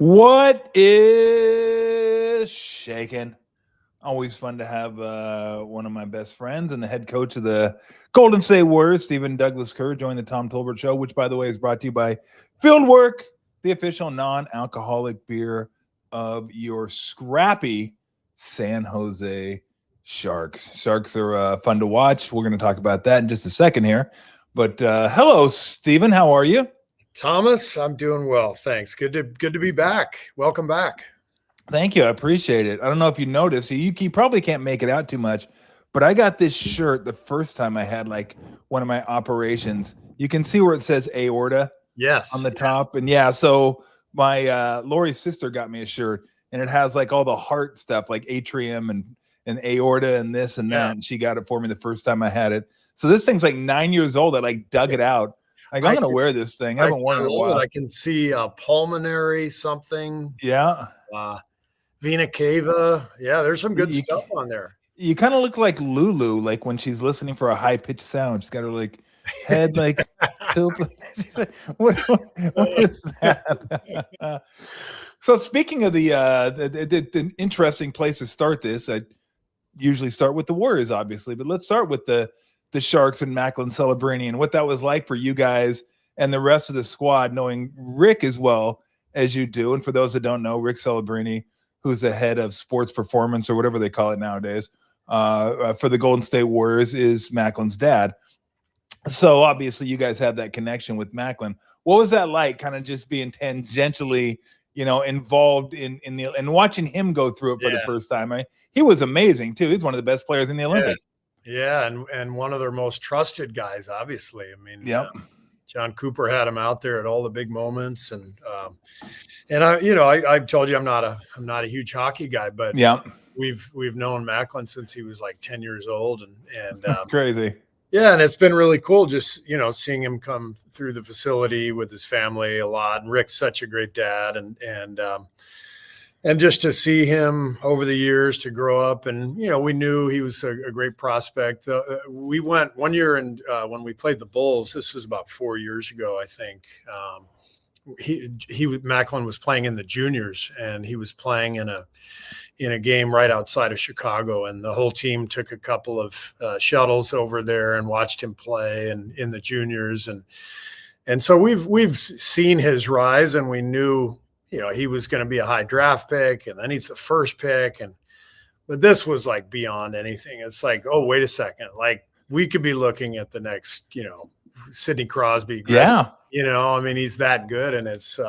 What is shaking? Always fun to have one of my best friends and the head coach of the Golden State Warriors, Stephen Douglas Kerr, join the Tom Tolbert Show, which, by the way, is brought to you by Fieldwork, the official non-alcoholic beer of your scrappy San Jose Sharks. Sharks are fun to watch. We're going to talk about that in just a second here. But hello, Stephen. How are you? Thomas, I'm doing well. Thanks. Good to be back. Welcome back. Thank you. I appreciate it. I don't know if you noticed. You probably can't make it out too much, but I got this shirt the first time I had like one of my operations. You can see where it says aorta on the top. And yeah, so my Lori's sister got me a shirt and it has like all the heart stuff like atrium and aorta and this and that. And she got it for me the first time I had it. So this thing's like 9 years old. I like dug it out. Like, I'm going to wear this thing. I haven't worn it in a while. I can see pulmonary something. Yeah. Vena cava. Yeah, there's some good stuff on there. You kind of look like Lulu, like when she's listening for a high-pitched sound. She's got her like head like tilted. She's like, what is that? So speaking of the interesting place to start this, I usually start with the Warriors, obviously, but let's start with the Sharks and Macklin Celebrini and what that was like for you guys and the rest of the squad, knowing Rick as well as you do. And for those that don't know, Rick Celebrini, who's the head of sports performance or whatever they call it nowadays, for the Golden State Warriors, is Macklin's dad. So obviously you guys have that connection with Macklin. What was that like, kind of just being tangentially, involved in watching him go through it for the first time? He was amazing too. He's one of the best players in the Olympics. Yeah, and one of their most trusted guys, obviously. I mean, John Cooper had him out there at all the big moments, and I've told you I'm not a huge hockey guy, but we've known Macklin since he was like 10 years old, and crazy. Yeah, and it's been really cool just seeing him come through the facility with his family a lot. And Rick's such a great dad, and just to see him over the years to grow up, and we knew he was a great prospect. We went one year, and when we played the Bulls, this was about 4 years ago, I think. Macklin was playing in the juniors, and he was playing in a game right outside of Chicago, and the whole team took a couple of shuttles over there and watched him play and in the juniors, and so we've seen his rise, and we knew he was going to be a high draft pick, and then he's the first pick. But this was like beyond anything. It's like, oh, wait a second. Like, we could be looking at the next, Sidney Crosby. Yeah. I mean, he's that good. And it's,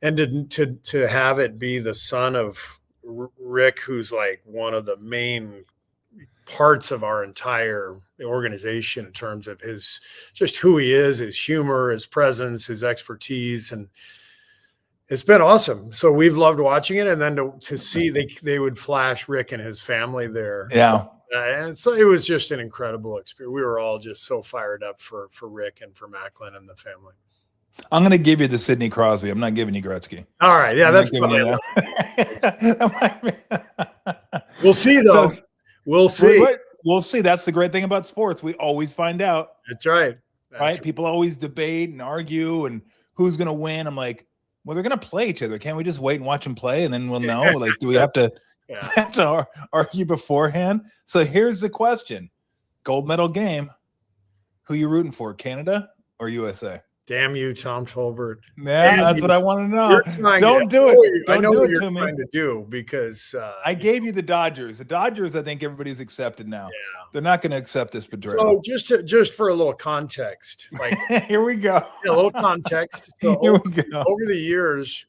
and to have it be the son of Rick, who's like one of the main parts of our entire organization in terms of just who he is, his humor, his presence, his expertise, and it's been awesome. So we've loved watching it, and then to see they would flash Rick and his family there. Yeah. And so it was just an incredible experience. We were all just so fired up for Rick and for Macklin and the family. I'm going to give you the Sidney Crosby. I'm not giving you Gretzky. All right. Yeah, that's funny. We'll see, though. So, we'll see. We'll see. That's the great thing about sports. We always find out. That's right. Right? People always debate and argue and who's going to win. I'm like, well, they're going to play each other. Can't we just wait and watch them play, and then we'll know? Like, do we have to argue beforehand? So here's the question. Gold medal game. Who you rooting for, Canada or USA? Damn you, Tom Tolbert. Yeah, that's what I want to know. Don't do it. Don't do it to me. Trying to do because I gave you the Dodgers. The Dodgers, I think everybody's accepted now. Yeah. They're not going to accept this betrayal. So just for a little context, like here we go. A little context. So here we go. Over the years,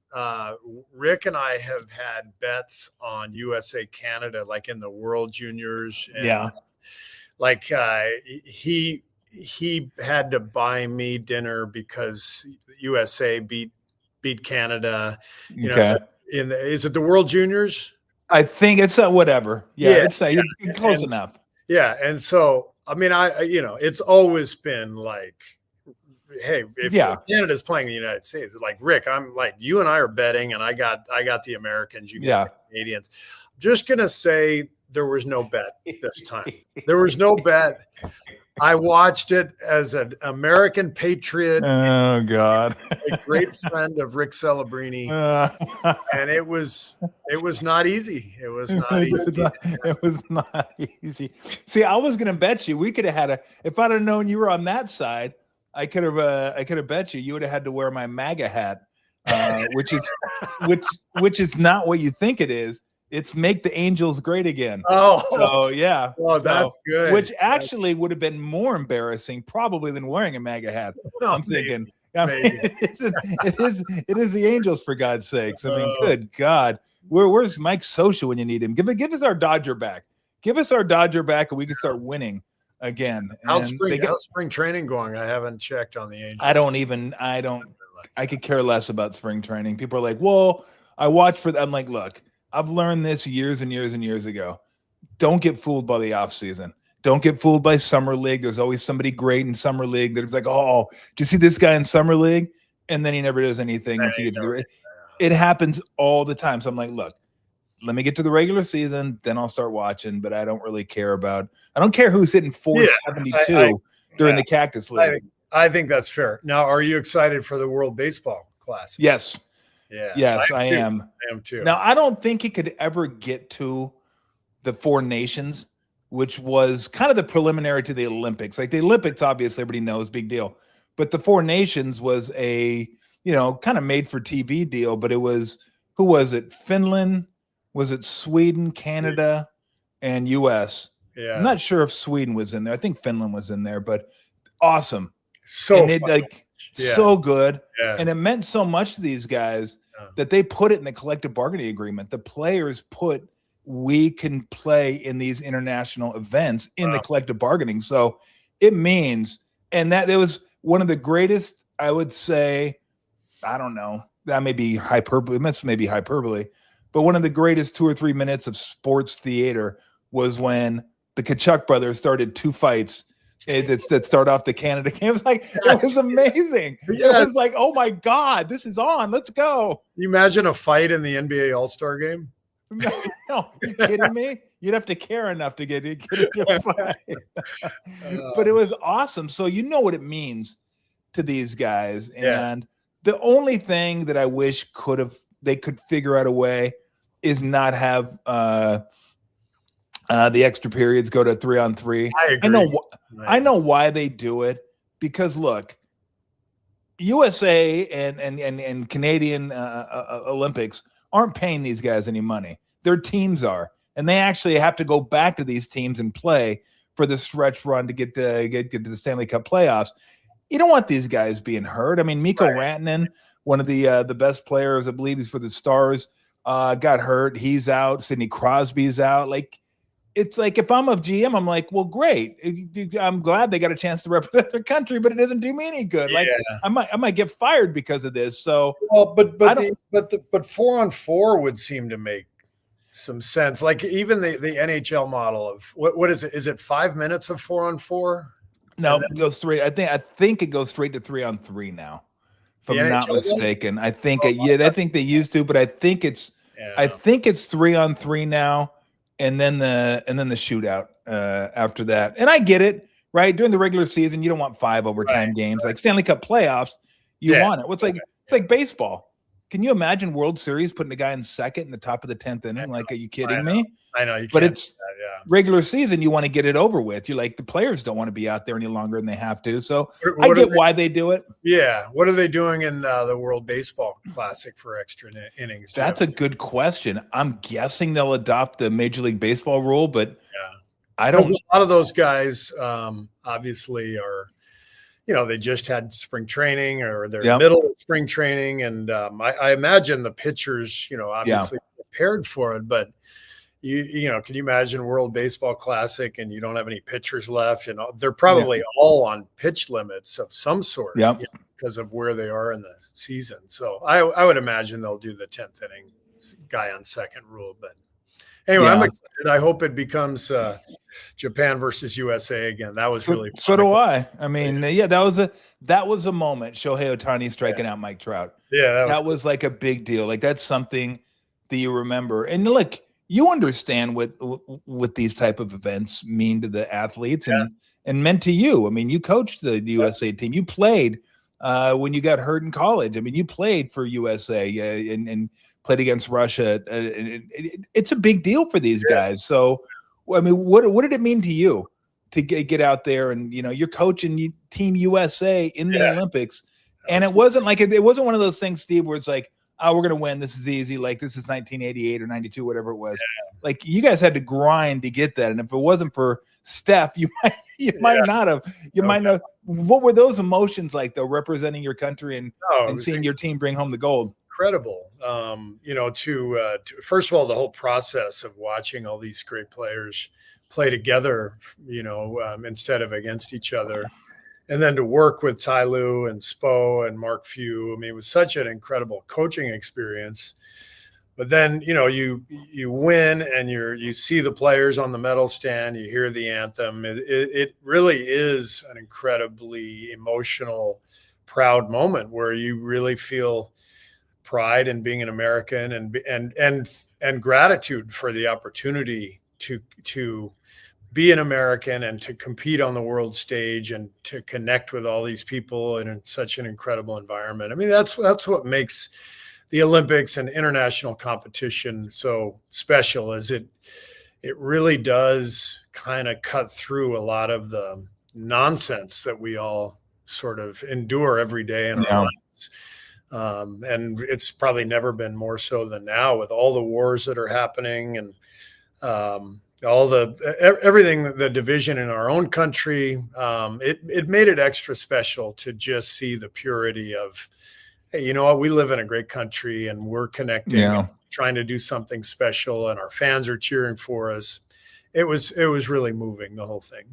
Rick and I have had bets on USA Canada, like in the World Juniors. And like he had to buy me dinner because USA beat Canada. Is it the World Juniors? I think it's whatever. It's close enough. Yeah, and so I mean, it's always been like, hey, if Canada's playing the United States, it's like, Rick, I'm like, you and I are betting, and I got the Americans, you got the Canadians. I'm just gonna say there was no bet this time. There was no bet. I watched it as an American patriot, Oh God. a great friend of Rick Celebrini, and it was not easy. It was not easy. It was not easy. See, I was gonna bet you we could have had if I'd have known you were on that side, I could have bet you would have had to wear my MAGA hat, which is not what you think it is. It's make the Angels great again. Oh, so yeah. Well, that's good. Which actually would have been more embarrassing probably than wearing a MAGA hat. I'm thinking. I mean, it is the Angels, for God's sakes. I mean, good God. Where's Mike Scioscia when you need him? Give us our Dodger back. Give us our Dodger back and we can start winning again. How's spring training going? I haven't checked on the Angels. I could care less about spring training. People are like, well, I watch for I'm like, look, I've learned this years and years and years ago. Don't get fooled by the offseason. Don't get fooled by summer league. There's always somebody great in summer league that's like, oh, do you see this guy in summer league? And then he never does anything until you get to it happens all the time. So I'm like, look, let me get to the regular season, then I'll start watching. But I don't really care I don't care who's hitting 472 during the Cactus League. I think that's fair. Now, are you excited for the World Baseball Classic? Yes. Yeah. Yes, I am. I am too. Now, I don't think he could ever get to the Four Nations, which was kind of the preliminary to the Olympics. Like the Olympics, obviously, everybody knows, big deal. But the Four Nations was a, kind of made for TV deal. But it was, who was it? Finland? Was it Sweden, Canada, and U.S.? Yeah. I'm not sure if Sweden was in there. I think Finland was in there, but awesome. So so good. Yeah. And it meant so much to these guys that they put it in the collective bargaining agreement. The players put, we can play in these international events in the collective bargaining. So it means, and that it was one of the greatest, I would say, I don't know, that may be hyperbole, but one of the greatest 2 or 3 minutes of sports theater was when the Kachuk brothers started two fights that start off the Canada game. It was amazing. Yeah. It was like, oh my God, this is on. Let's go. You imagine a fight in the NBA All-Star game? No, are you kidding me? You'd have to care enough to get into a fight. But it was awesome. So you know what it means to these guys. And the only thing that I wish they could figure out a way is not have the extra periods go to 3-on-3. I agree. I know why they do it, because look, USA and Canadian Olympics aren't paying these guys any money. Their teams are, and they actually have to go back to these teams and play for the stretch run to get to the Stanley Cup playoffs. You don't want these guys being hurt. I mean, Mikko Rantanen, one of the best players, I believe he's for the Stars, got hurt. He's out. Sidney Crosby's out. It's like, if I'm a GM, I'm like, well, great. I'm glad they got a chance to represent their country, but it doesn't do me any good. Yeah. I might get fired because of this. So, well, but 4-on-4 would seem to make some sense. Like even the NHL model of what is it? Is it 5 minutes of 4-on-4? No, it goes straight. I think it goes straight to 3-on-3 now. If I'm not mistaken, I think I think they used to, but I think it's 3-on-3 now. And then the shootout after that. And I get it, right? During the regular season, you don't want 5 overtime games. Like Stanley Cup playoffs, you want it. It's like baseball. Can you imagine World Series putting a guy in second in the top of the 10th inning? Like, are you kidding me? I know. But it's regular season. You want to get it over with. You're like, the players don't want to be out there any longer than they have to. So I get why they do it. Yeah. What are they doing in the World Baseball Classic for extra innings? That's a good question. I'm guessing they'll adopt the Major League Baseball rule, but I don't. A lot of those guys obviously are, they just had spring training or they're in the middle of spring training. And I imagine the pitchers, obviously prepared for it, but can you imagine World Baseball Classic and you don't have any pitchers left? They're probably all on pitch limits of some sort because of where they are in the season. So I would imagine they'll do the 10th inning guy on second rule. But anyway, I'm excited. I hope it becomes Japan versus USA again. That was really fun. So do I. I mean, that was a moment. Shohei Ohtani striking out Mike Trout. Yeah, that was like a big deal. Like that's something that you remember. And look, you understand what these type of events mean to the athletes, and and meant to you. I mean, you coached the USA team. You played when you got hurt in college. I mean, you played for USA and played against Russia. It's a big deal for these guys. So, I mean, what did it mean to you to get out there and, you're coaching Team USA in the Olympics? And it wasn't like it wasn't one of those things, Steve, where it's like, oh, we're going to win. This is easy. Like, this is 1988 or 92, whatever it was. Yeah. Like, you guys had to grind to get that. And if it wasn't for Steph, you might not have. You might not. What were those emotions like, though, representing your country and seeing your team bring home the gold? Incredible. To first of all, the whole process of watching all these great players play together, instead of against each other. And then to work with Ty Lue and Spo and Mark Few, I mean, it was such an incredible coaching experience. But then, you win and you see the players on the medal stand, you hear the anthem. It really is an incredibly emotional, proud moment where you really feel pride in being an American and gratitude for the opportunity to be an American and to compete on the world stage and to connect with all these people in such an incredible environment. I mean, that's what makes the Olympics and international competition so special, is it really does kind of cut through a lot of the nonsense that we all sort of endure every day in our lives. And it's probably never been more so than now, with all the wars that are happening and everything, the division in our own country. It made it extra special to just see the purity of, hey, you know what, we live in a great country and we're connecting, trying to do something special, and our fans are cheering for us. It was really moving, the whole thing.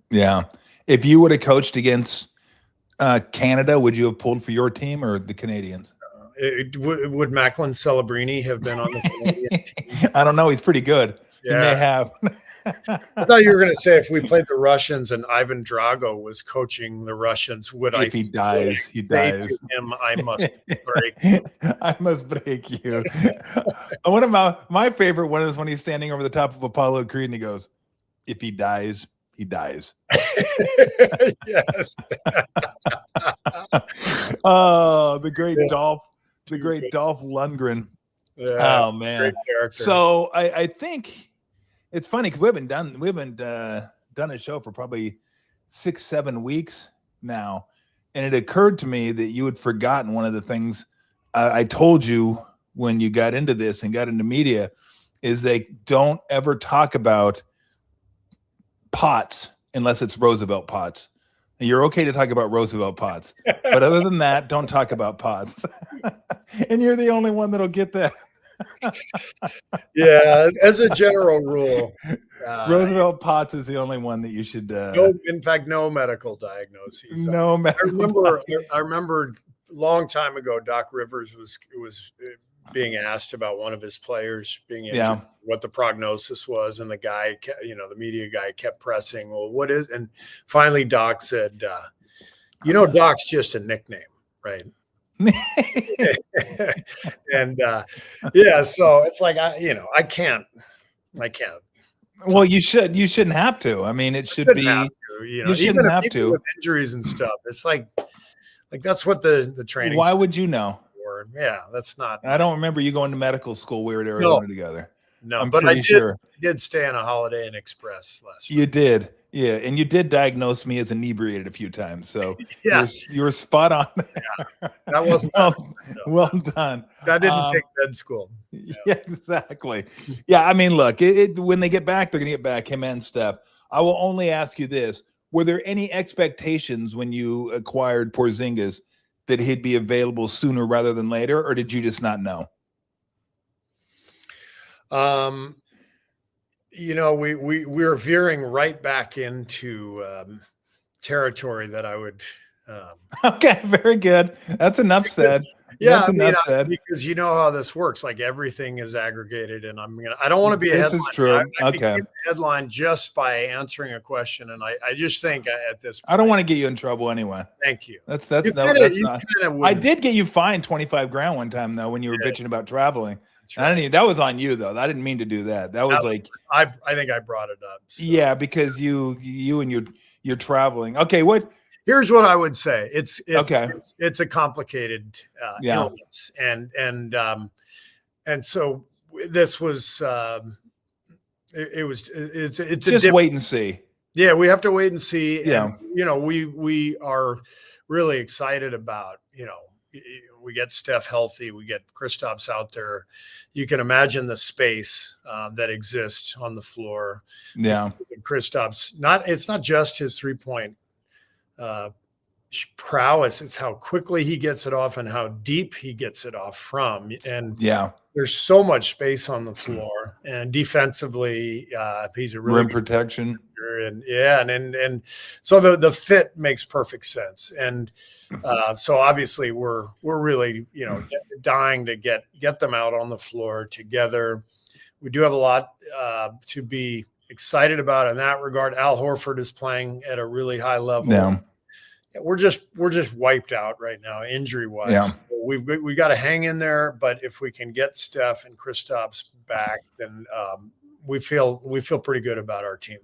Yeah. If you would have coached against Canada, would you have pulled for your team or the Canadians? Would Macklin Celebrini have been on the Canadian team? I don't know. He's pretty good. Yeah. He may have. I thought you were going to say, if we played the Russians and Ivan Drago was coaching the Russians, would if he dies, he dies. To him, I must break you. I must break you. One of my favorite one is when he's standing over the top of Apollo Creed and he goes, if he dies, he dies. Yes. Oh, the great Dolph Lundgren. Yeah, oh man. So I think it's funny because we haven't done a show for probably 6-7 weeks now, and it occurred to me that you had forgotten one of the things I told you when you got into this and got into media, is they don't ever talk about pots unless it's Roosevelt pots. And you're okay to talk about Roosevelt pots, but other than that, don't talk about pots. And you're the only one that'll get that. Yeah, as a general rule, Roosevelt Potts is the only one that you should. In fact, no medical diagnoses. No medical. I remember a long time ago, Doc Rivers was being asked about one of his players being injured, what the prognosis was, and the guy, the media guy, kept pressing. Well, what is? And finally, Doc said, Doc's just a nickname, right? And so it's like I can't. Well, you shouldn't have to. I mean, it should be. You shouldn't have to with injuries and stuff. It's like that's what the training. Why would you know? Yeah, that's not. I don't remember you going to medical school. We were at Arizona together. No, I'm but pretty sure. I did stay on a Holiday Inn Express last night. You did. Yeah, and you did diagnose me as inebriated a few times, so you were spot on there. Yeah, that wasn't well done. That didn't take med school. Yeah, exactly. Yeah, I mean, look, when they get back, they're going to get back, him and Steph. I will only ask you this. Were there any expectations when you acquired Porzingis that he'd be available sooner rather than later, or did you just not know? We're veering right back into territory that I would. Okay, very good. That's enough said. Yeah, because you know how this works. Like, everything is aggregated, and I don't want to be a headline. This is true. I became a headline just by answering a question, and I just think at this point, I don't want to get you in trouble anyway. Thank you. That's not. I did get you fined $25,000 one time though when you were bitching about traveling. Right. That was on you though. I didn't mean to do that. That was like I think I brought it up. So. Yeah, because you and you're traveling. Okay, what? Here's what I would say. It's a complicated illness, and so this was it's just wait and see. Yeah, we have to wait and see. Yeah. And we are really excited about, we get Steph healthy, we get Kristaps out there. You can imagine the space that exists on the floor. Yeah. Kristaps, it's not just his 3-point prowess, it's how quickly he gets it off and how deep he gets it off from. And there's so much space on the floor, and defensively, he's a really rim protection. And so the fit makes perfect sense. And so obviously we're really, dying to get them out on the floor together. We do have a lot to be excited about in that regard. Al Horford is playing at a really high level. Yeah. We're just wiped out right now, injury wise. Yeah. So we got to hang in there. But if we can get Steph and Kristaps back, then we feel pretty good about our team.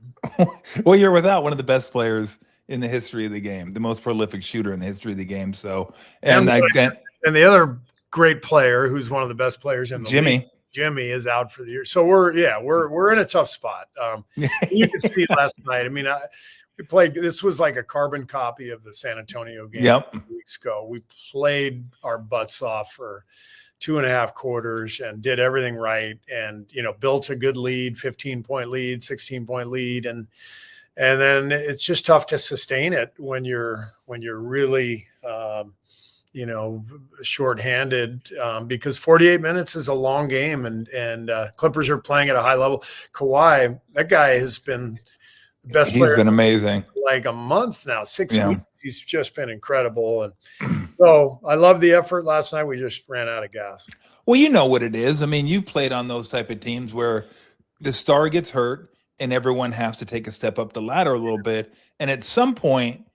Well, you're without one of the best players in the history of the game, the most prolific shooter in the history of the game. So, and the other great player, who's one of the best players in the league, Jimmy, is out for the year. So we're in a tough spot. You could see last night. I mean, we played. This was like a carbon copy of the San Antonio game 2 weeks ago. We played our butts off for 2.5 quarters and did everything right, and built a good lead, 15-point lead, 16-point lead, and then it's just tough to sustain it when you're really shorthanded, because 48 minutes is a long game, and Clippers are playing at a high level. Kawhi, that guy has been the best player. He's been amazing. Like a month now, 6 weeks. He's just been incredible. And so I love the effort last night. We just ran out of gas. Well, you know what it is. I mean, you've played on those type of teams where the star gets hurt and everyone has to take a step up the ladder a little bit. And at some point,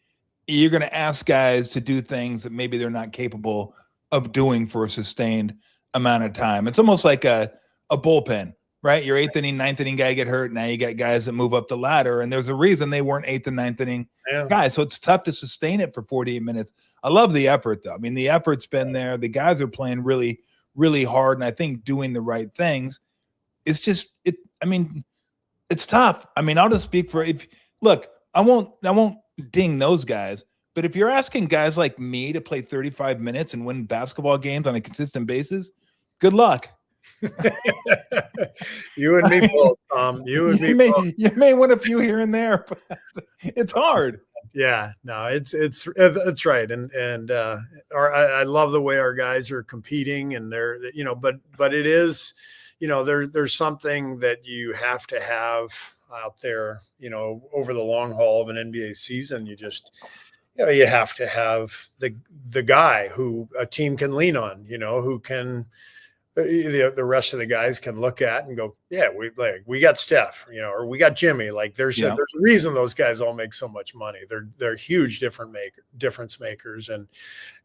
you're going to ask guys to do things that maybe they're not capable of doing for a sustained amount of time. It's almost like a bullpen, right? Your 8th inning, 9th inning guy get hurt. Now you got guys that move up the ladder, and there's a reason they weren't 8th and 9th inning guys. So it's tough to sustain it for 48 minutes. I love the effort, though. I mean, the effort's been there. The guys are playing really, really hard, and I think doing the right things. It's just it's tough. I mean, I'll just speak for look, I won't ding those guys, but if you're asking guys like me to play 35 minutes and win basketball games on a consistent basis, good luck. You and me both, Tom. You may win a few here and there, but it's hard. Yeah, no, it's right, and I love the way our guys are competing, and they're but it is, there's something that you have to have out there, over the long haul of an NBA season. You just you have to have the guy who a team can lean on, who can. The rest of the guys can look at and go, yeah, we got Steph, or we got Jimmy. Like there's a reason those guys all make so much money. They're huge difference makers, and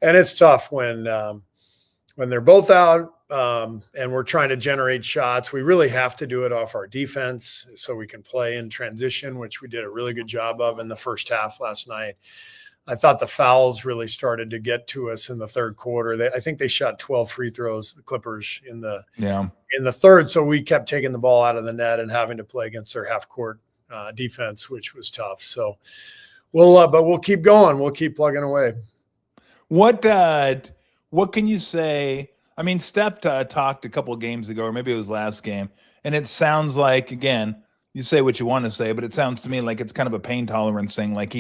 it's tough when they're both out, and we're trying to generate shots. We really have to do it off our defense so we can play in transition, which we did a really good job of in the first half last night. I thought the fouls really started to get to us in the third quarter. I think they shot 12 free throws, the Clippers, in the third. So we kept taking the ball out of the net and having to play against their half court defense, which was tough. So we'll keep going. We'll keep plugging away. What can you say? I mean, Steph talked a couple of games ago, or maybe it was last game, and it sounds like, again, you say what you want to say, but it sounds to me like it's kind of a pain tolerance thing. Like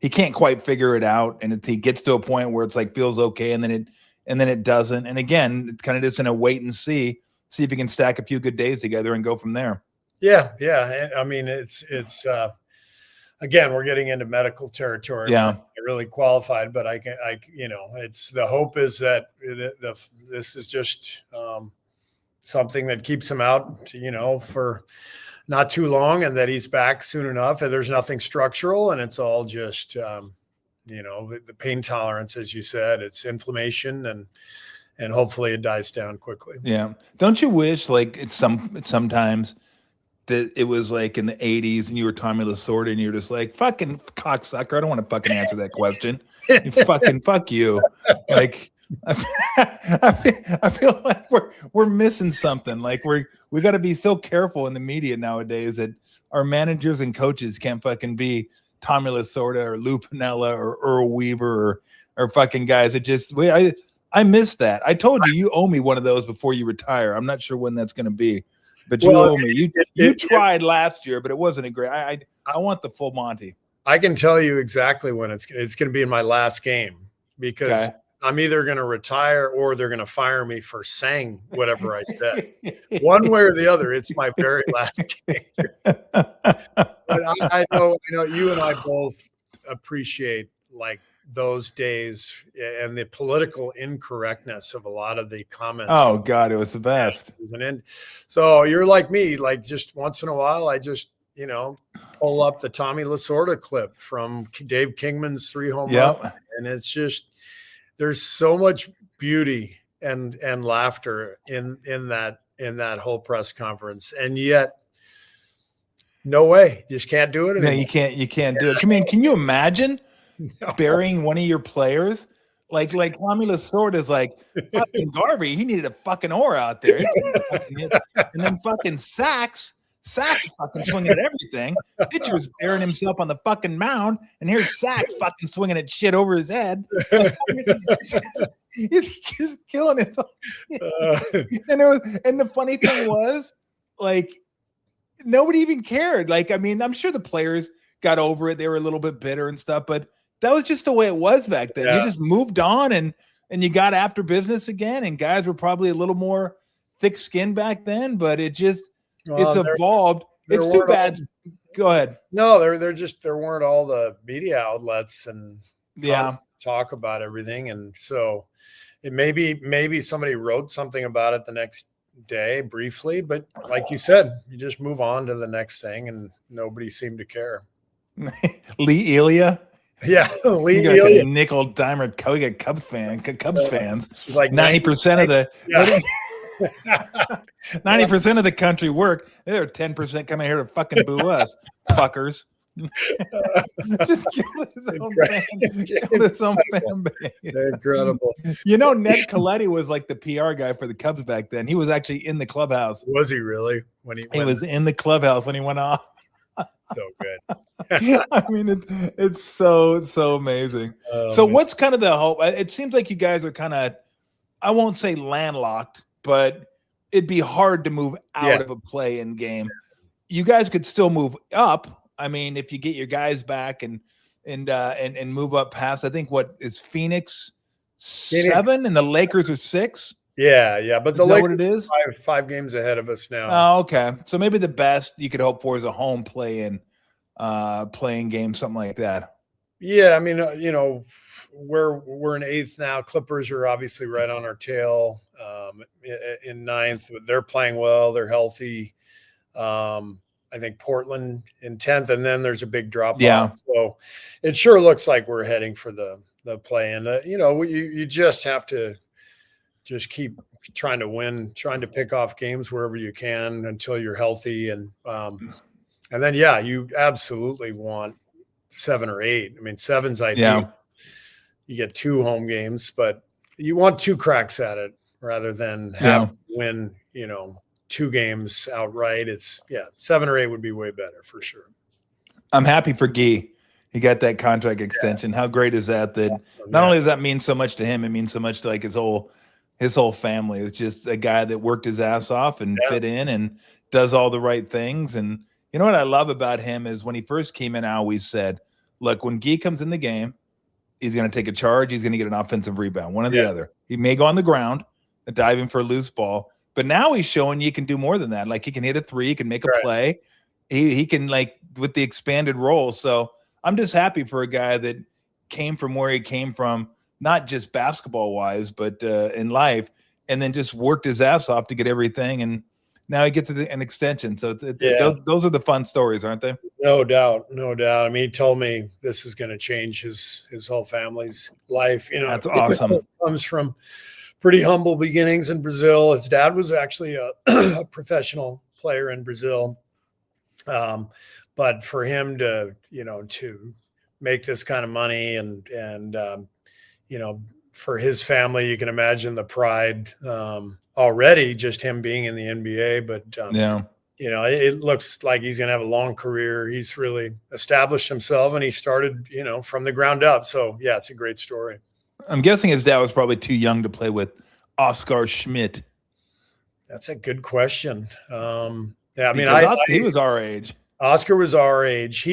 he can't quite figure it out, and he gets to a point where it's like feels okay, and then it doesn't. And again, it's kind of just in a wait and see if you can stack a few good days together and go from there. Yeah. I mean, it's again, we're getting into medical territory. Yeah, I really qualified, but it's the hope is that this is just something that keeps him out, for not too long, and that he's back soon enough, and there's nothing structural, and it's all just the pain tolerance, as you said, it's inflammation, and hopefully it dies down quickly. Yeah. Don't you wish, like, sometimes that it was like in the 80s and you were Tommy Lasorda and you're just like, fucking cocksucker. I don't want to fucking answer that question. You fucking fuck you. Like, I feel like we're missing something. Like we got to be so careful in the media nowadays that our managers and coaches can't fucking be Tommy Lasorda or Lou Piniella or Earl Weaver or fucking guys. It just I missed that. I told you you owe me one of those before you retire. I'm not sure when that's going to be. But you owe me. You tried last year, but it wasn't a great. I want the full Monty. I can tell you exactly when it's going to be in my last game because I'm either going to retire or they're going to fire me for saying whatever I said. One way or the other, it's my very last game. But I know you and I both appreciate like those days and the political incorrectness of a lot of the comments. Oh God, it was the best. And so you're like me, like just once in a while, I just, pull up the Tommy Lasorda clip from Dave Kingman's 3 home run. And it's just, there's so much beauty and laughter in that whole press conference. And yet no way, just can't do it anymore. No, you can't do it. Can you imagine burying one of your players? Like Tommy Lasorda is like, fucking Garvey, he needed a fucking oar out there. And then fucking Sachs fucking swinging at everything. Pitcher's burying himself on the fucking mound, and here's Sachs fucking swinging at shit over his head. He's just killing it. And the funny thing was, like, nobody even cared. Like, I mean, I'm sure the players got over it. They were a little bit bitter and stuff, but that was just the way it was back then. You just moved on and you got after business again. And guys were probably a little more thick-skinned back then, but it's evolved. It's too bad. Go ahead. No, there weren't all the media outlets and talk about everything. And so it maybe somebody wrote something about it the next day briefly, but like you said, you just move on to the next thing and nobody seemed to care. Lee Elia. Yeah, Lee Elia. Nickel dimer. We got Cubs fans. Like 90% of the 90% of the country work. There are 10% coming here to fucking boo us, fuckers. Just kill his own fan base. Incredible. Ned Colletti was like the PR guy for the Cubs back then. He was actually in the clubhouse. Was he really? He was in the clubhouse when he went off. So good. I mean, it's so amazing. So what's kind of the hope? It seems like you guys are kind of, I won't say landlocked, but it'd be hard to move out of a play-in game. You guys could still move up. I mean, if you get your guys back and move up past, I think what is Phoenix 7 and the Lakers are 6. Yeah. But the Lakers, what it is? 5 games ahead of us now. Oh, okay. So maybe the best you could hope for is a home play-in game, something like that. Yeah, I mean, we're in 8th now. Clippers are obviously right on our tail. In 9th, they're playing well. They're healthy. I think Portland in 10th, and then there's a big drop off. So it sure looks like we're heading for the play-in. You just have to just keep trying to win, trying to pick off games wherever you can until you're healthy. And then, you absolutely want 7 or 8. I mean, 7's ideal. Yeah. You get 2 home games, but you want 2 cracks at it rather than win, 2 games outright. 7 or 8 would be way better for sure. I'm happy for Guy. He got that contract extension. How great is that? Not only does that mean so much to him, it means so much to like his whole family. It's just a guy that worked his ass off and fit in and does all the right things. And you know what I love about him is when he first came in, I always said, look, when Guy comes in the game, he's going to take a charge. He's going to get an offensive rebound, one or the other. He may go on the ground and dive in for a loose ball, but now he's showing you can do more than that. Like he can hit a 3, he can make a play. He can like with the expanded role. So I'm just happy for a guy that came from where he came from, not just basketball wise, but in life, and then just worked his ass off to get everything. And now he gets an extension. So those are the fun stories, aren't they? No doubt. I mean, he told me this is going to change his whole family's life. That's awesome. He comes from pretty humble beginnings in Brazil. His dad was actually a professional player in Brazil. But for him to, to make this kind of money and for his family, you can imagine the pride already, just him being in the NBA. But, it looks like he's going to have a long career. He's really established himself, and he started, from the ground up. So, yeah, it's a great story. I'm guessing his dad was probably too young to play with Oscar Schmidt. That's a good question. He was our age. Oscar was our age.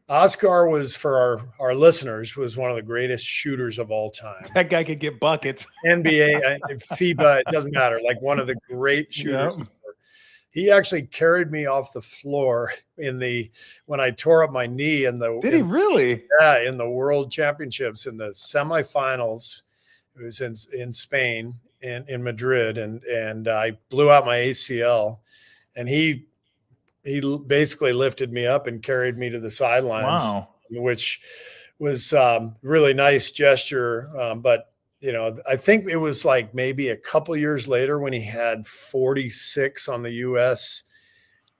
Oscar was, for our listeners, was one of the greatest shooters of all time. That guy could get buckets. NBA, FIBA, it doesn't matter. Like, one of the great shooters. Yep. He actually carried me off the floor when I tore up my knee Did he really? Yeah, in the World Championships in the semifinals. It was in Spain, in Madrid, and I blew out my ACL, and he basically lifted me up and carried me to the sidelines. Wow. Which was really nice gesture. But, I think it was like maybe a couple years later when he had 46 on the U.S.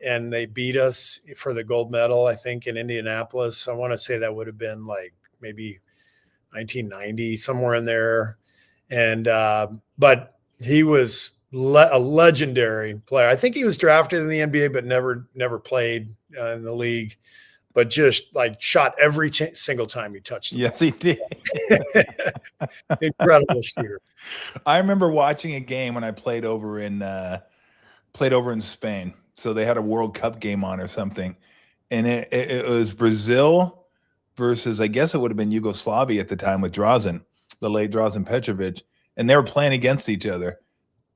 and they beat us for the gold medal, I think, in Indianapolis. I want to say that would have been like maybe 1990, somewhere in there. And but he was a legendary player. I think he was drafted in the NBA, but never played in the league. But just like shot every single time he touched. Yes, he did. Incredible shooter. I remember watching a game when I played over in Spain. So they had a World Cup game on or something, and it was Brazil versus, I guess it would have been Yugoslavia at the time, with Drazen, the late Drazen Petrovic, and they were playing against each other.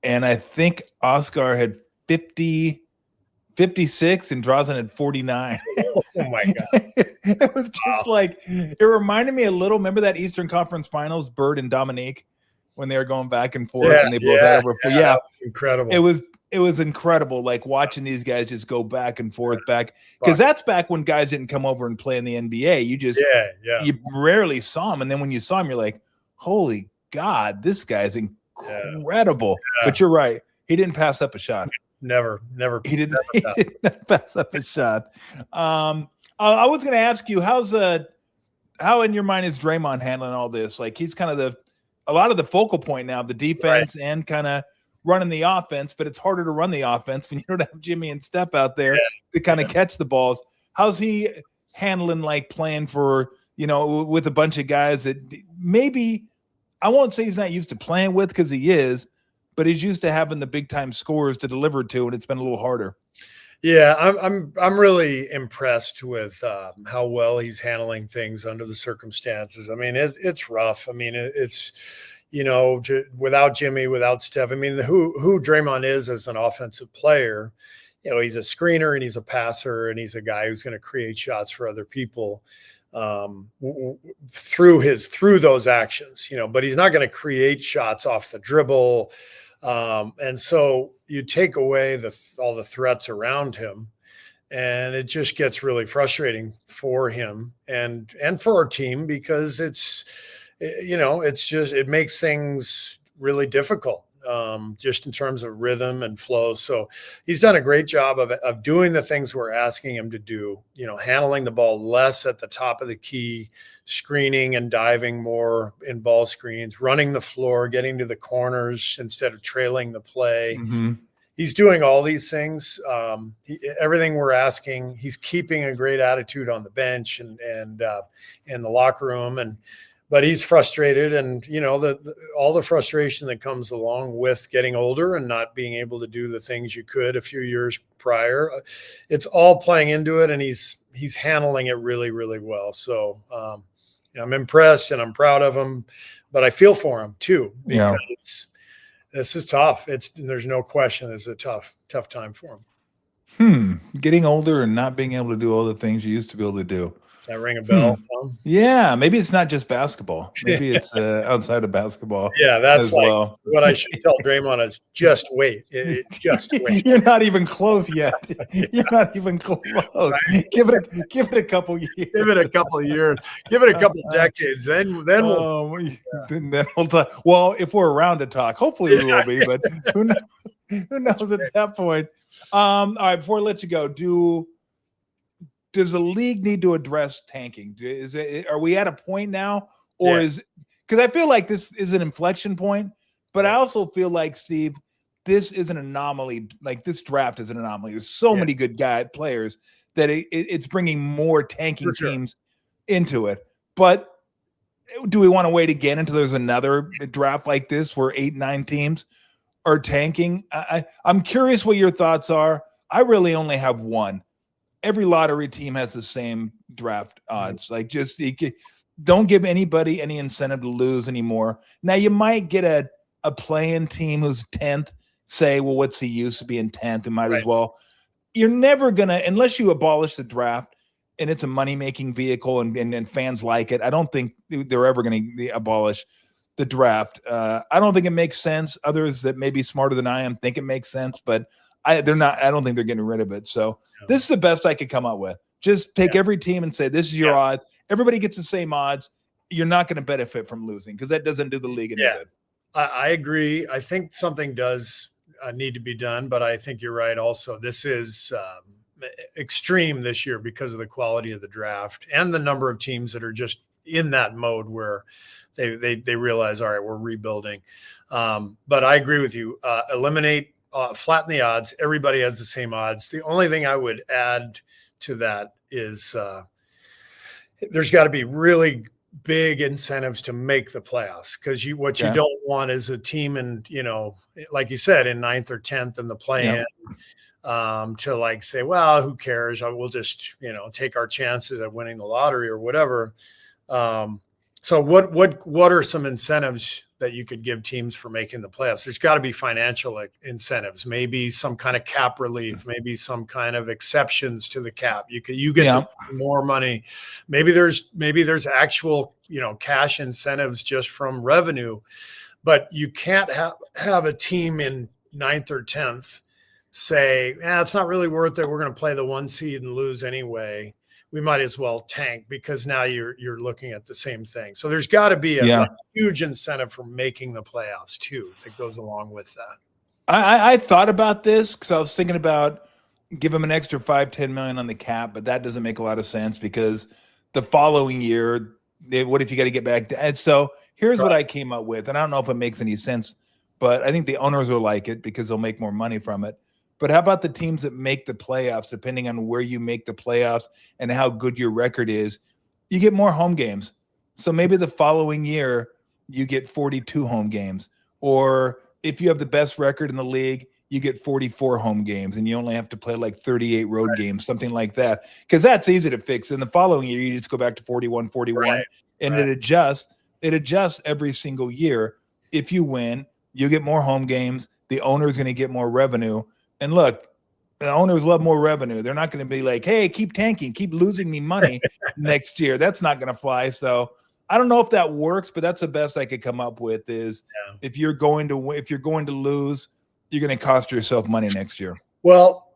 And I think Oscar had 56 and Drazen had 49. Oh my God. It was just like, it reminded me a little. Remember that Eastern Conference Finals, Bird and Dominique, when they were going back and forth and they both had over. Yeah, that was incredible. It was incredible, like watching these guys just go back and forth because that's back when guys didn't come over and play in the NBA. You just you rarely saw them, and then when you saw him, you're like, holy God, this guy's incredible. Yeah. But you're right, he didn't pass up a shot. Never. He didn't pass up a shot. I was going to ask you, how in your mind is Draymond handling all this? Like, he's kind of a lot of the focal point now, the defense and kind of running the offense, but it's harder to run the offense when you don't have Jimmy and Steph out there to kind of catch the balls. How's he handling, like, playing for, with a bunch of guys that maybe, I won't say he's not used to playing with, because he is, but he's used to having the big time scores to deliver to, and it's been a little harder. Yeah, I'm really impressed with how well he's handling things under the circumstances. I mean, it's rough. I mean, it's without Jimmy, without Steph. I mean, who Draymond is as an offensive player, he's a screener and he's a passer and he's a guy who's going to create shots for other people through those actions. But he's not going to create shots off the dribble. And so you take away all the threats around him, and it just gets really frustrating for him and for our team, because it makes things really difficult, just in terms of rhythm and flow. So he's done a great job of doing the things we're asking him to do, handling the ball less at the top of the key, screening and diving more in ball screens, running the floor, getting to the corners instead of trailing the play. Mm-hmm. He's doing all these things. Everything we're asking. He's keeping a great attitude on the bench and in the locker room. But he's frustrated, and all the frustration that comes along with getting older and not being able to do the things you could a few years prior. It's all playing into it, and he's handling it really, really well. So I'm impressed and I'm proud of him, but I feel for him too, because this is tough. There's no question it's a tough time for him. Getting older and not being able to do all the things you used to be able to do. That ring a bell, Tom? Yeah, maybe it's not just basketball. Maybe it's outside of basketball. Yeah, that's like what I should tell Draymond is just wait. Just wait. You're not even close yet. You're not even close. Right? Give it a couple years. Give it a couple of years. Give it a couple of decades. Then we'll talk. Well, if we're around to talk, hopefully we will be. But who knows at that point? All right. Before I let you go, does the league need to address tanking? Are we at a point now, or because I feel like this is an inflection point, but I also feel like, Steve, this is an anomaly. Like, this draft is an anomaly. There's so many good players that it's bringing more tanking teams into it. But do we want to wait again until there's another draft like this where 8-9 teams are tanking? I'm curious what your thoughts are. I really only have one. Every lottery team has the same draft odds. Like, just don't give anybody any incentive to lose anymore. Now, you might get a play-in team who's 10th say, well, what's the use of being 10th? It might as well. You're never going to, unless you abolish the draft and it's a money-making vehicle and fans like it, I don't think they're ever going to abolish the draft. I don't think it makes sense. Others that may be smarter than I am think it makes sense, but they're not. I don't think they're getting rid of it. So this is the best I could come up with. Just take every team and say, this is your odds. Everybody gets the same odds. You're not going to benefit from losing because that doesn't do the league any good. I agree. I think something does need to be done, but I think you're right. Also, this is extreme this year because of the quality of the draft and the number of teams that are just in that mode where they realize, all right, we're rebuilding. But I agree with you. Eliminate. Flatten the odds. Everybody has the same odds. The only thing I would add to that is there's got to be really big incentives to make the playoffs, because you don't want is a team in, like you said, in 9th or 10th in the play-in to like say, well, who cares? We'll just, take our chances at winning the lottery or whatever. So what are some incentives that you could give teams for making the playoffs? There's got to be financial incentives, maybe some kind of cap relief, maybe some kind of exceptions to the cap. You get to spend more money. Maybe there's actual, cash incentives just from revenue, but you can't have a team in 9th or 10th say, it's not really worth it. We're going to play the 1 seed and lose anyway. We might as well tank, because now you're looking at the same thing. So there's got to be a huge incentive for making the playoffs too that goes along with that. I thought about this because I was thinking about give them an extra $5-10 million on the cap, but that doesn't make a lot of sense because the following year, what if you got to get back to? And so here's what I came up with, and I don't know if it makes any sense, but I think the owners will like it because they'll make more money from it. But how about the teams that make the playoffs, depending on where you make the playoffs and how good your record is, you get more home games. So maybe the following year you get 42 home games. Or if you have the best record in the league, you get 44 home games and you only have to play like 38 road games, something like that. Because that's easy to fix. In the following year, you just go back to 41, and it adjusts every single year. If you win, you get more home games. The owner is going to get more revenue. And look, the owners love more revenue. They're not going to be like, hey, keep tanking, keep losing me money next year. That's not going to fly. So I don't know if that works, but that's the best I could come up with is if you're going to lose, you're going to cost yourself money next year. Well,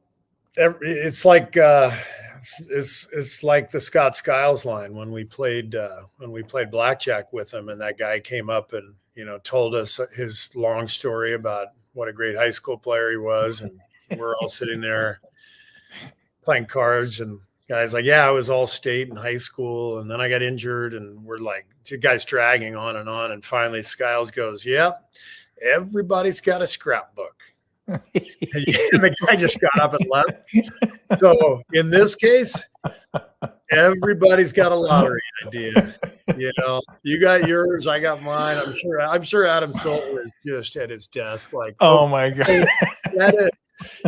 it's like it's like the Scott Skiles line when we played blackjack with him, and that guy came up and told us his long story about what a great high school player he was, and we're all sitting there playing cards, and guys like, I was all state in high school, and then I got injured, and we're like, two guys dragging on, and finally Skiles goes, everybody's got a scrapbook. And the guy just got up and left. So in this case, everybody's got a lottery idea. You got yours, I got mine. I'm sure Adam Silver is just at his desk like, oh my God.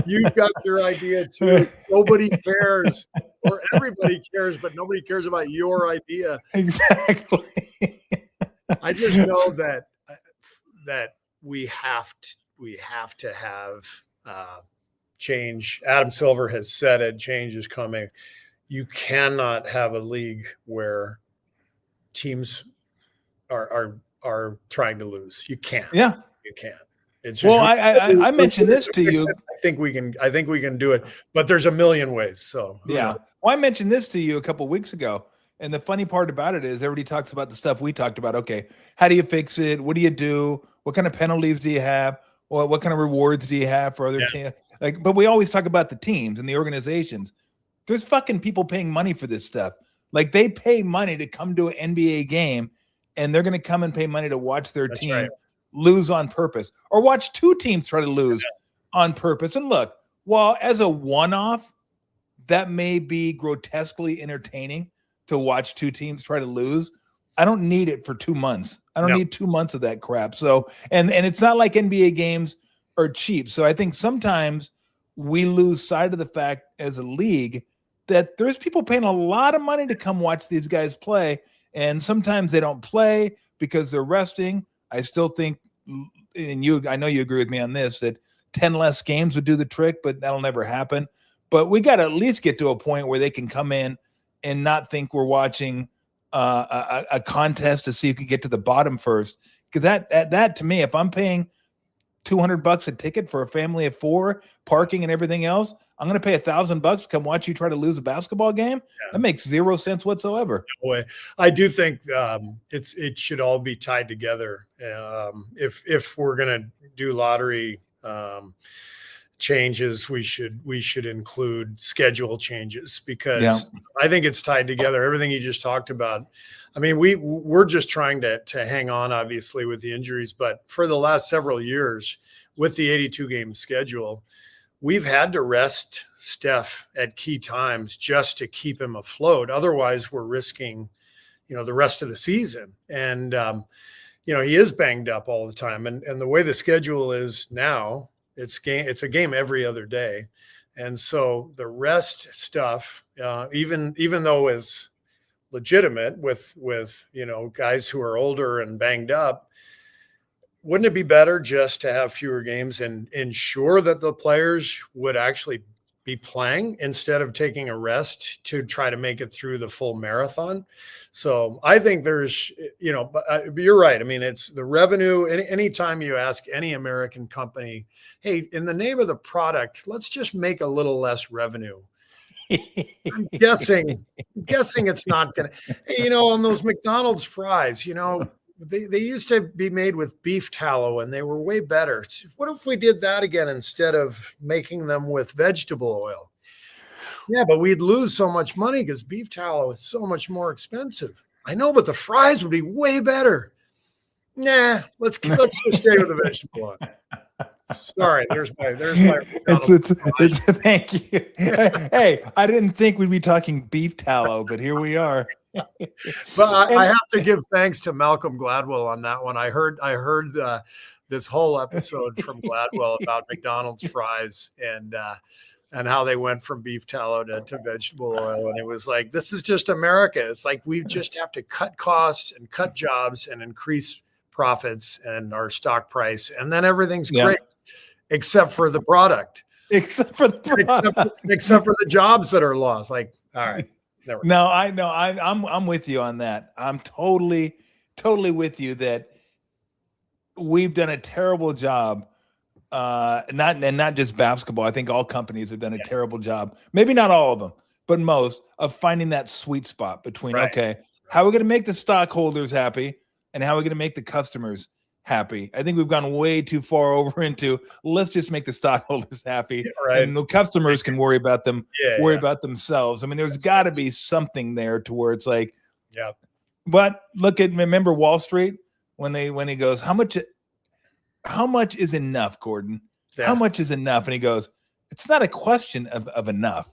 You've got your idea too. Nobody cares, or everybody cares, but nobody cares about your idea. Exactly. I just know that we have to have change. Adam Silver has said it. Change is coming. You cannot have a league where teams are trying to lose. You can't. Yeah, you can't. It's just I mentioned this to you. I think we can do it, but there's a million ways. So well, I mentioned this to you a couple of weeks ago, and the funny part about it is everybody talks about the stuff we talked about. Okay, how do you fix it? What do you do? What kind of penalties do you have? What kind of rewards do you have for other teams? But we always talk about the teams and the organizations. There's fucking people paying money for this stuff. Like they pay money to come to an NBA game, and they're going to come and pay money to watch their team lose on purpose, or watch two teams try to lose on purpose. And look, while as a one-off, that may be grotesquely entertaining to watch two teams try to lose, I don't need it for 2 months. I don't need 2 months of that crap. So, and it's not like NBA games are cheap. So I think sometimes we lose sight of the fact as a league that there's people paying a lot of money to come watch these guys play. And sometimes they don't play because they're resting. I still think, and I know you agree with me on this, that 10 less games would do the trick, but that'll never happen. But we got to at least get to a point where they can come in and not think we're watching a contest to see who can get to the bottom first. Because that to me, if I'm paying $200 a ticket for a family of 4, parking and everything else, I'm going to pay $1,000 to come watch you try to lose a basketball game. That makes 0 sense whatsoever. No way. I do think it should all be tied together. If we're going to do lottery changes, we should include schedule changes, because I think it's tied together. Everything you just talked about. I mean, we're just trying to hang on, obviously, with the injuries, but for the last several years with the 82 game schedule, we've had to rest Steph at key times just to keep him afloat. Otherwise, we're risking, the rest of the season. And he is banged up all the time. And the way the schedule is now, it's a game every other day. And so the rest stuff, even though is legitimate with guys who are older and banged up, wouldn't it be better just to have fewer games and ensure that the players would actually be playing instead of taking a rest to try to make it through the full marathon? So I think there's, but you're right. I mean, it's the revenue. Anytime you ask any American company, hey, in the name of the product, let's just make a little less revenue. I'm guessing it's not going to, on those McDonald's fries, they used to be made with beef tallow and they were way better. What if we did that again instead of making them with vegetable oil? Yeah, but we'd lose so much money because beef tallow is so much more expensive. I know, but the fries would be way better. Nah, let's just stay with the vegetable oil. Sorry, there's my thank you. Hey, I didn't think we'd be talking beef tallow, but here we are. But I have to give thanks to Malcolm Gladwell on that one. I heard this whole episode from Gladwell about McDonald's fries and how they went from beef tallow to vegetable oil. And it was like, this is just America. It's like we just have to cut costs and cut jobs and increase profits and our stock price, and then everything's great, except for the product. Except for the jobs that are lost. Like, all right. No, I know. I'm with you on that. I'm totally with you that we've done a terrible job. Not just basketball. I think all companies have done a terrible job. Maybe not all of them, but most, of finding that sweet spot between, okay, how are we going to make the stockholders happy and how are we going to make the customers happy? I think we've gone way too far over into let's just make the stockholders happy, and the customers can worry about them, about themselves. I mean, there's got to be something there to where it's like, But remember Wall Street when he goes, how much is enough, Gordon? Yeah. How much is enough? And he goes, it's not a question of enough.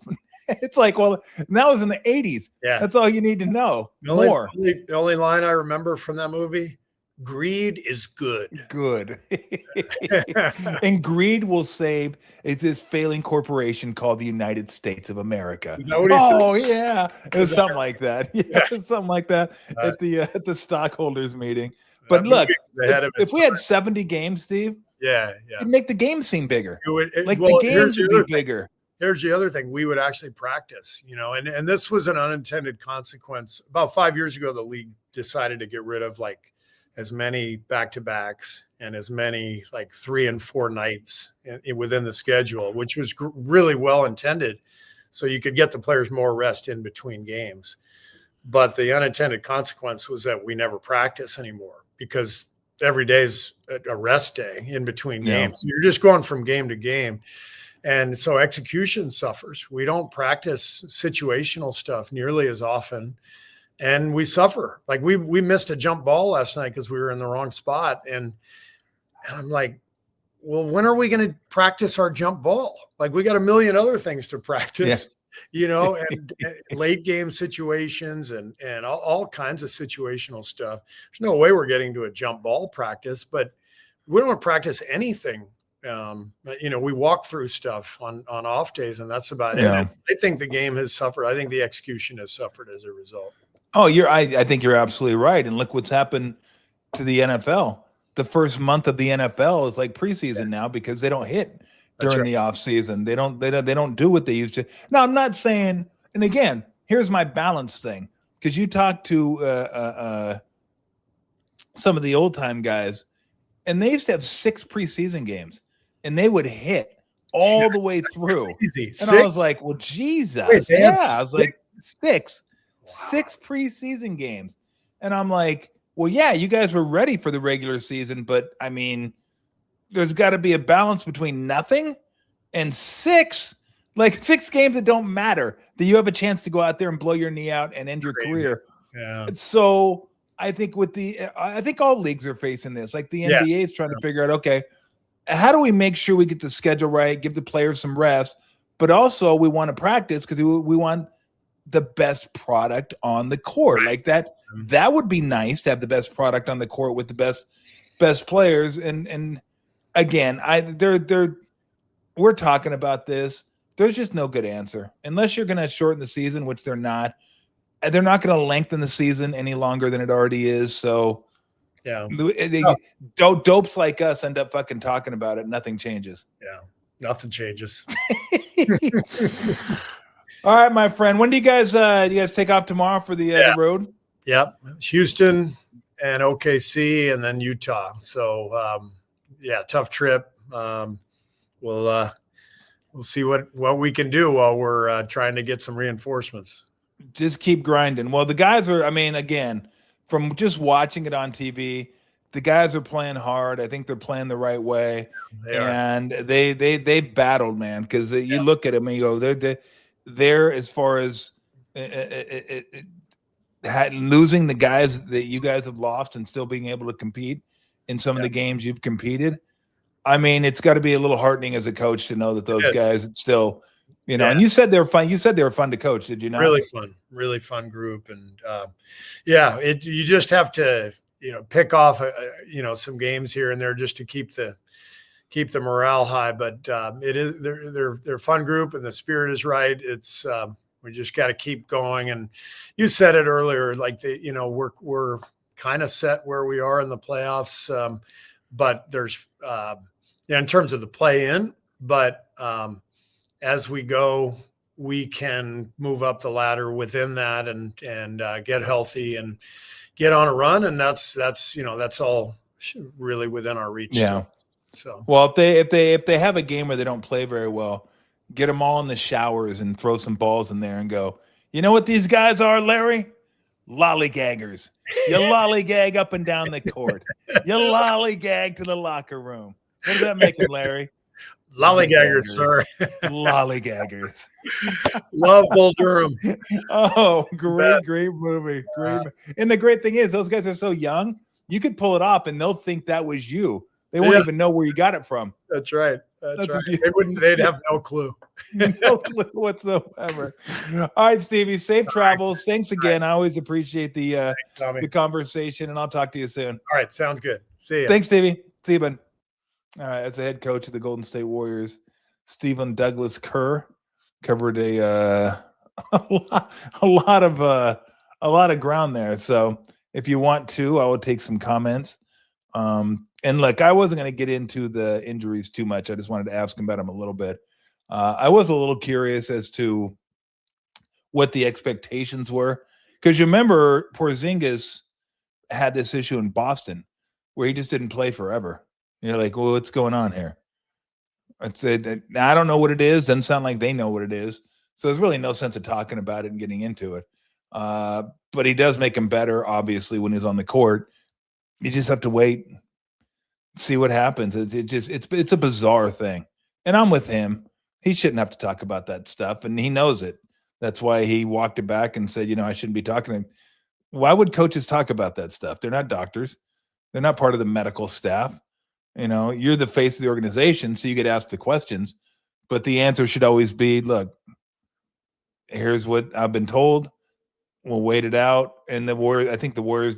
It's like, well, that was in the 80s. Yeah. That's all you need to know. The only line I remember from that movie, greed is good. Good. And greed will save this failing corporation called the United States of America. Is that what he said? Yeah. It was something like that. Yeah, something like that at the stockholders meeting. But look, if we had 70 games, Steve, it'd make the game seem bigger. The games would be bigger. Here's the other thing. We would actually practice, and this was an unintended consequence. About 5 years ago, the league decided to get rid of as many back-to-backs and as many 3 and 4 nights within the schedule, which was really well intended. So you could get the players more rest in between games. But the unintended consequence was that we never practice anymore because every day is a rest day in between games. So you're just going from game to game. And so execution suffers. We don't practice situational stuff nearly as often, and we suffer. Like we missed a jump ball last night because we were in the wrong spot. And I'm like, well, when are we going to practice our jump ball? Like we got a million other things to practice, and late game situations and all kinds of situational stuff. There's no way we're getting to a jump ball practice, but we don't practice anything. We walk through stuff on off days, and that's about it. I think the game has suffered. I think the execution has suffered as a result. Oh, I think you're absolutely right. And look what's happened to the NFL. The first month of the NFL is like preseason now because they don't hit during the off season. They don't do what they used to. Now, I'm not saying, and again, here's my balance thing, because you talk to some of the old time guys, and they used to have 6 preseason games, and they would hit all the way through. And I was like, well, Jesus. I was like, 6 preseason games. And I'm like, well, yeah, you guys were ready for the regular season, but I mean, there's got to be a balance between nothing and 6 games that don't matter, that you have a chance to go out there and blow your knee out and end your career. Yeah. So I think I think all leagues are facing this. Like the NBA is trying to figure out, okay, how do we make sure we get the schedule right, give the players some rest, but also we want to practice because we want the best product on the court. Like that would be nice to have the best product on the court with the best players. And again, we're talking about this. There's just no good answer unless you're going to shorten the season, which they're not. They're not going to lengthen the season any longer than it already is. So dopes like us end up fucking talking about it. Nothing changes. Yeah, nothing changes. All right, my friend. When do you guys take off tomorrow for the road? Yep, Houston and OKC, and then Utah. So tough trip. We'll see what we can do while we're trying to get some reinforcements. Just keep grinding. Well, the guys are. I mean, again, from just watching it on TV, the guys are playing hard. I think they're playing the right way, and they've battled, man. Because you look at them and you go, they're as far as losing the guys that you guys have lost and still being able to compete in some of the games you've competed. I mean, it's got to be a little heartening as a coach to know that those guys still, and you said they were fun. You said they were fun to coach. Did you not? Really fun group. And you just have to, pick off, some games here and there just to keep the morale high, but they're a fun group and the spirit is right. It's we just got to keep going. And you said it earlier, like we're kind of set where we are in the playoffs, but there's in terms of the play in, but as we go, we can move up the ladder within that and get healthy and get on a run, and that's all really within our reach. Yeah. So, well, if they have a game where they don't play very well, get them all in the showers and throw some balls in there and go, you know what these guys are, Larry? Lollygaggers. You lollygag up and down the court. You lollygag to the locker room. What does that make them, Larry? Lollygaggers, sir. Lollygaggers. Love Bull Durham. Oh, great movie. Great. And the great thing is, those guys are so young, you could pull it off and they'll think that was you. They won't even know where you got it from. That's right. That's right. They'd have no clue. No clue whatsoever. All right, Stevie, safe travels. Thanks again. I always appreciate the conversation, and I'll talk to you soon. All right, sounds good. See you. Thanks, Stevie. See you, bud. All right, as the head coach of the Golden State Warriors, Stephen Douglas Kerr covered a lot of ground there. So if you want to, I will take some comments. And look, I wasn't going to get into the injuries too much. I just wanted to ask him about them a little bit. I was a little curious as to what the expectations were, because you remember Porzingis had this issue in Boston where he just didn't play forever. You're like, well, what's going on here? I said, I don't know what it is. Doesn't sound like they know what it is. So there's really no sense of talking about it and getting into it. But he does make him better, obviously, when he's on the court. You just have to wait, see what happens. It's a bizarre thing. And I'm with him. He shouldn't have to talk about that stuff, and he knows it. That's why he walked it back and said, I shouldn't be talking to him. Why would coaches talk about that stuff? They're not doctors. They're not part of the medical staff. You're the face of the organization, so you get asked the questions, but the answer should always be, look, here's what I've been told. We'll wait it out. And I think the Warriors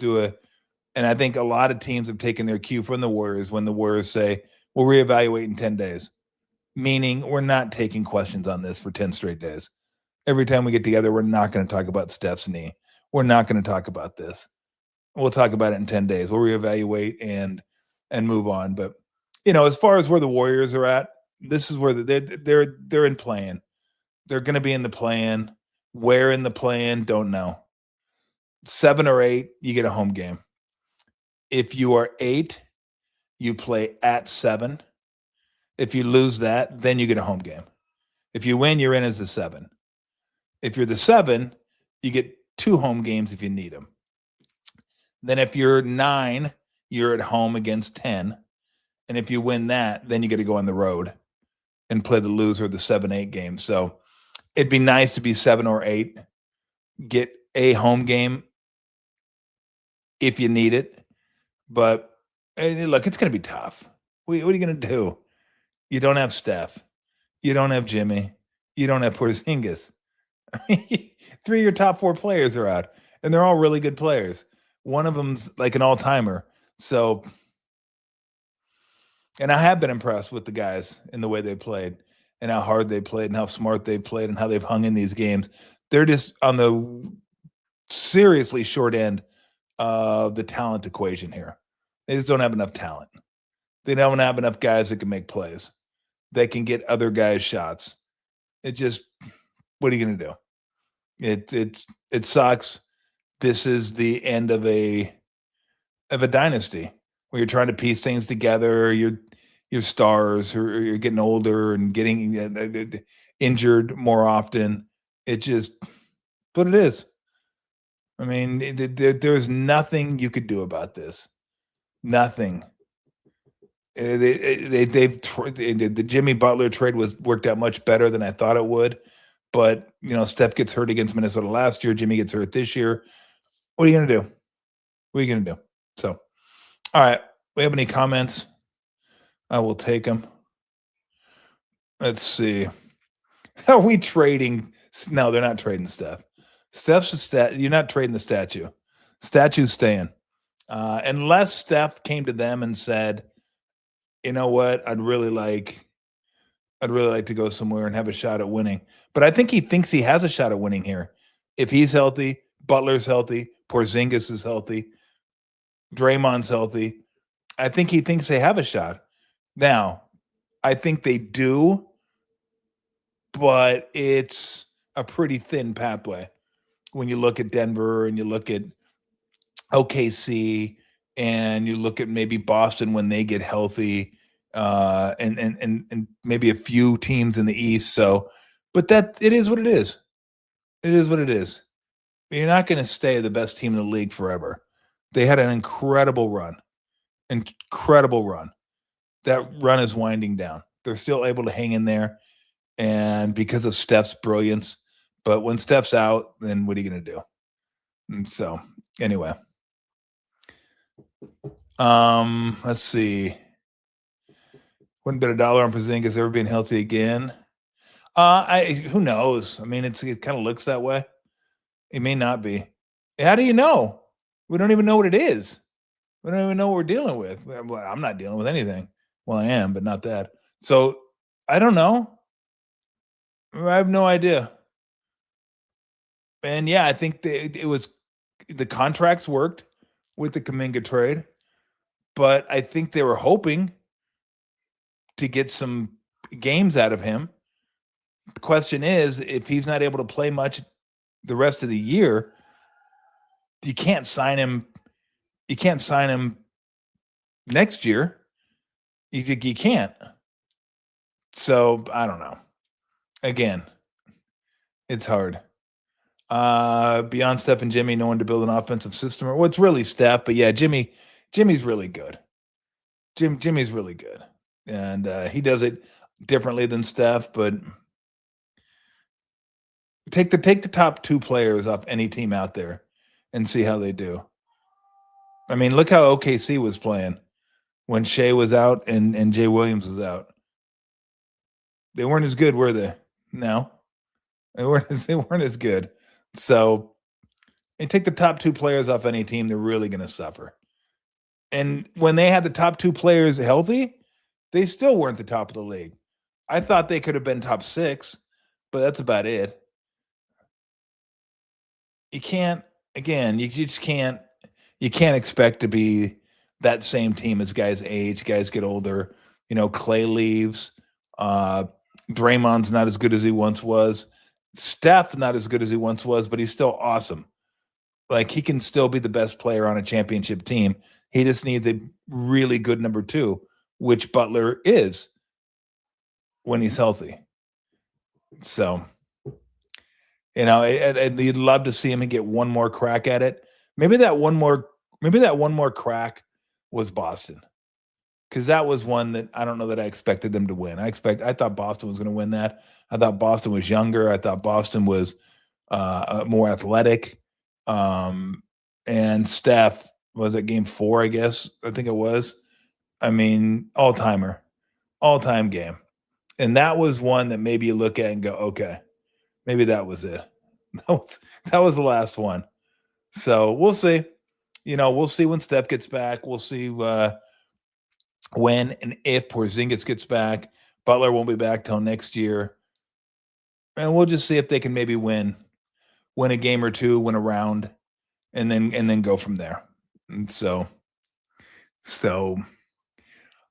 and I think a lot of teams have taken their cue from the Warriors when the Warriors say, we'll reevaluate in 10 days, meaning we're not taking questions on this for 10 straight days. Every time we get together, we're not going to talk about Steph's knee. We're not going to talk about this. We'll talk about it in 10 days. We'll reevaluate and move on. But, as far as where the Warriors are at, this is where they're in play-in. They're going to be in the play-in. Where in the play-in, don't know. 7 or 8, you get a home game. If you are 8, you play at 7. If you lose that, then you get a home game. If you win, you're in as a 7. If you're the 7, you get 2 home games if you need them. Then if you're 9, you're at home against 10. And if you win that, then you get to go on the road and play the loser of the 7-8 game. So it'd be nice to be 7 or 8, get a home game if you need it. But look, it's going to be tough. What are you going to do? You don't have Steph. You don't have Jimmy. You don't have Porzingis. 3 of your top 4 players are out, and they're all really good players. One of them's like an all-timer. So, and I have been impressed with the guys in the way they played and how hard they played and how smart they played and how they've hung in these games. They're just on the seriously short end of the talent equation here. They just don't have enough talent. They don't have enough guys that can make plays, that can get other guys shots. What are you going to do? It sucks. This is the end of a dynasty where you're trying to piece things together. Your stars, or you're getting older and getting injured more often. But it is. I mean, there's nothing you could do about this. Nothing. The Jimmy Butler trade worked out much better than I thought it would. But, Steph gets hurt against Minnesota last year. Jimmy gets hurt this year. What are you going to do? What are you going to do? So, all right. We have any comments? I will take them. Let's see. Are we trading? No, they're not trading Steph. Steph's a stat. You're not trading the statue. Statue's staying. Unless Steph came to them and said, you know what, I'd really like to go somewhere and have a shot at winning. But I think he thinks he has a shot at winning here. If he's healthy, Butler's healthy, Porzingis is healthy, Draymond's healthy. I think he thinks they have a shot. Now, I think they do, but it's a pretty thin pathway when you look at Denver and you look at OKC and you look at maybe Boston when they get healthy, and maybe a few teams in the East. So, but it is what it is. It is what it is. You're not going to stay the best team in the league forever. They had an incredible run. That run is winding down. They're still able to hang in there, and because of Steph's brilliance. But when Steph's out, then what are you going to do? And so, anyway. Let's see. Wouldn't bet $1 on Porzingis ever being healthy again. Who knows? I mean, it kind of looks that way. It may not be. How do you know? We don't even know what it is. We don't even know what we're dealing with. Well, I'm not dealing with anything. Well, I am, but not that. So I don't know. I have no idea. And yeah, I think the contracts worked with the Kuminga trade, but I think they were hoping to get some games out of him. The question is, if he's not able to play much the rest of the year, you can't sign him. You can't sign him next year. You can't. So I don't know. Again, it's hard. Beyond Steph and Jimmy, no one to build an offensive system. Well, it's really Steph, but yeah, Jimmy's really good. Jimmy's really good, and he does it. differently than Steph, but take the top 2 players off any team out there and see how they do. I mean, look how OKC was playing when Shea was out and Jay Williams was out. They weren't as good, were they? No. They weren't as good. So, and take the top 2 players off any team, they're really going to suffer. And when they had the top 2 players healthy, they still weren't the top of the league. I thought they could have been top 6, but that's about it. You can't, again, you just can't expect to be that same team as guys age, guys get older. You know, Clay leaves. Draymond's not as good as he once was. Steph not as good as he once was, but he's still awesome. Like, he can still be the best player on a championship team. He just needs a really good number 2, which Butler is when he's healthy. So, you know, you'd love to see him get one more crack at it. Maybe that one more crack was Boston, because that was one that I don't know that I expected them to win. I thought Boston was going to win that. I thought Boston was younger. I thought Boston was more athletic. And Steph was at game 4, I guess. I think it was. I mean, all-time game. And that was one that maybe you look at and go, okay, maybe that was it. That was the last one. So we'll see. You know, we'll see when Steph gets back. We'll see when and if Porzingis gets back. Butler won't be back till next year. And we'll just see if they can maybe win a game or 2, win a round, and then go from there. And so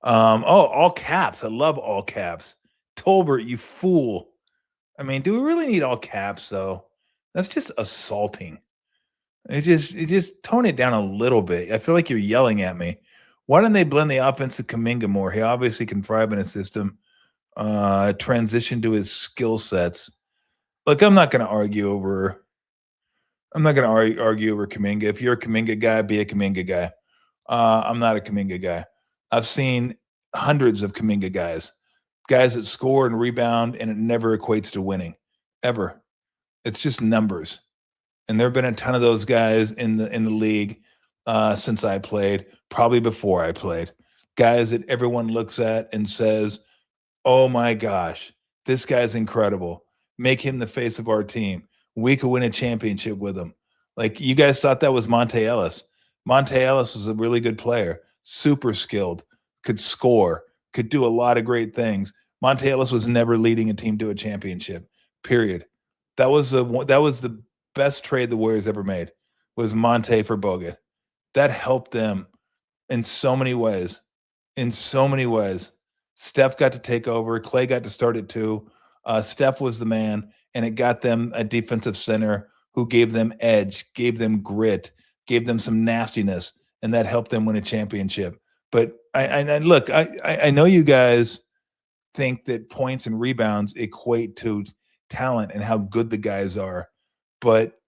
all caps. I love all caps. Tolbert, you fool. I mean, do we really need all caps though? That's just assaulting. It just tone it down a little bit. I feel like you're yelling at me. Why don't they blend the offense to Kuminga more? He obviously can thrive in a system. Transition to his skill sets. Look, I'm not going to argue over Kuminga. If you're a Kuminga guy, be a Kuminga guy. I'm not a Kuminga guy. I've seen hundreds of Kuminga guys that score and rebound, and it never equates to winning, ever. It's just numbers. And there have been a ton of those guys in the league since I played, probably before I played. Guys that everyone looks at and says, "Oh my gosh, this guy's incredible. Make him the face of our team. We could win a championship with him." Like, you guys thought that was Monte Ellis. Monte Ellis was a really good player, super skilled, could score, could do a lot of great things. Monte Ellis was never leading a team to a championship, period. That was the best trade the Warriors ever made, was Monte for Bogut. That helped them in so many ways. Steph got to take over. Clay got to start it too. Steph was the man, and it got them a defensive center who gave them edge, gave them grit, gave them some nastiness, and that helped them win a championship. But I know you guys think that points and rebounds equate to talent and how good the guys are, but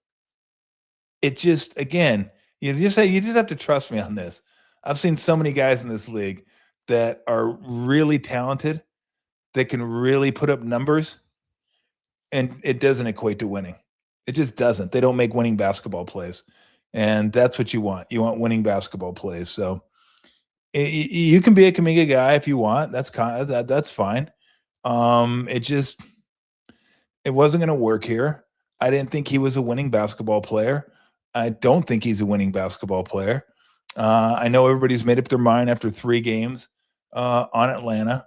it just, again, you just have to trust me on this. I've seen so many guys in this league that are really talented, that can really put up numbers, and it doesn't equate to winning. It just doesn't. They don't make winning basketball plays, and that's what you want. You want winning basketball plays. So you can be a Kuminga guy if you want. That's fine. It wasn't going to work here. I didn't think he was a winning basketball player. I don't think he's a winning basketball player. I know everybody's made up their mind after 3 games on Atlanta.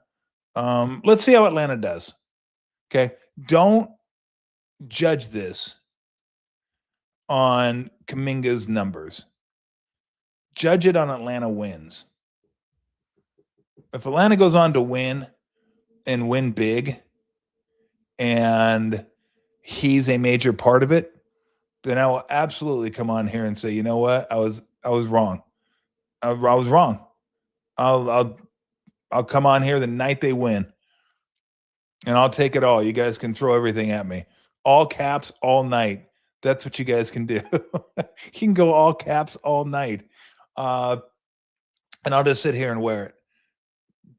Let's see how Atlanta does. Okay. Don't judge this on Kuminga's numbers. Judge it on Atlanta wins. If Atlanta goes on to win and win big, and he's a major part of it, then I will absolutely come on here and say, you know what? I was wrong. I was wrong. I'll come on here the night they win, and I'll take it all. You guys can throw everything at me. All caps all night. That's what you guys can do. You can go all caps all night. And I'll just sit here and wear it.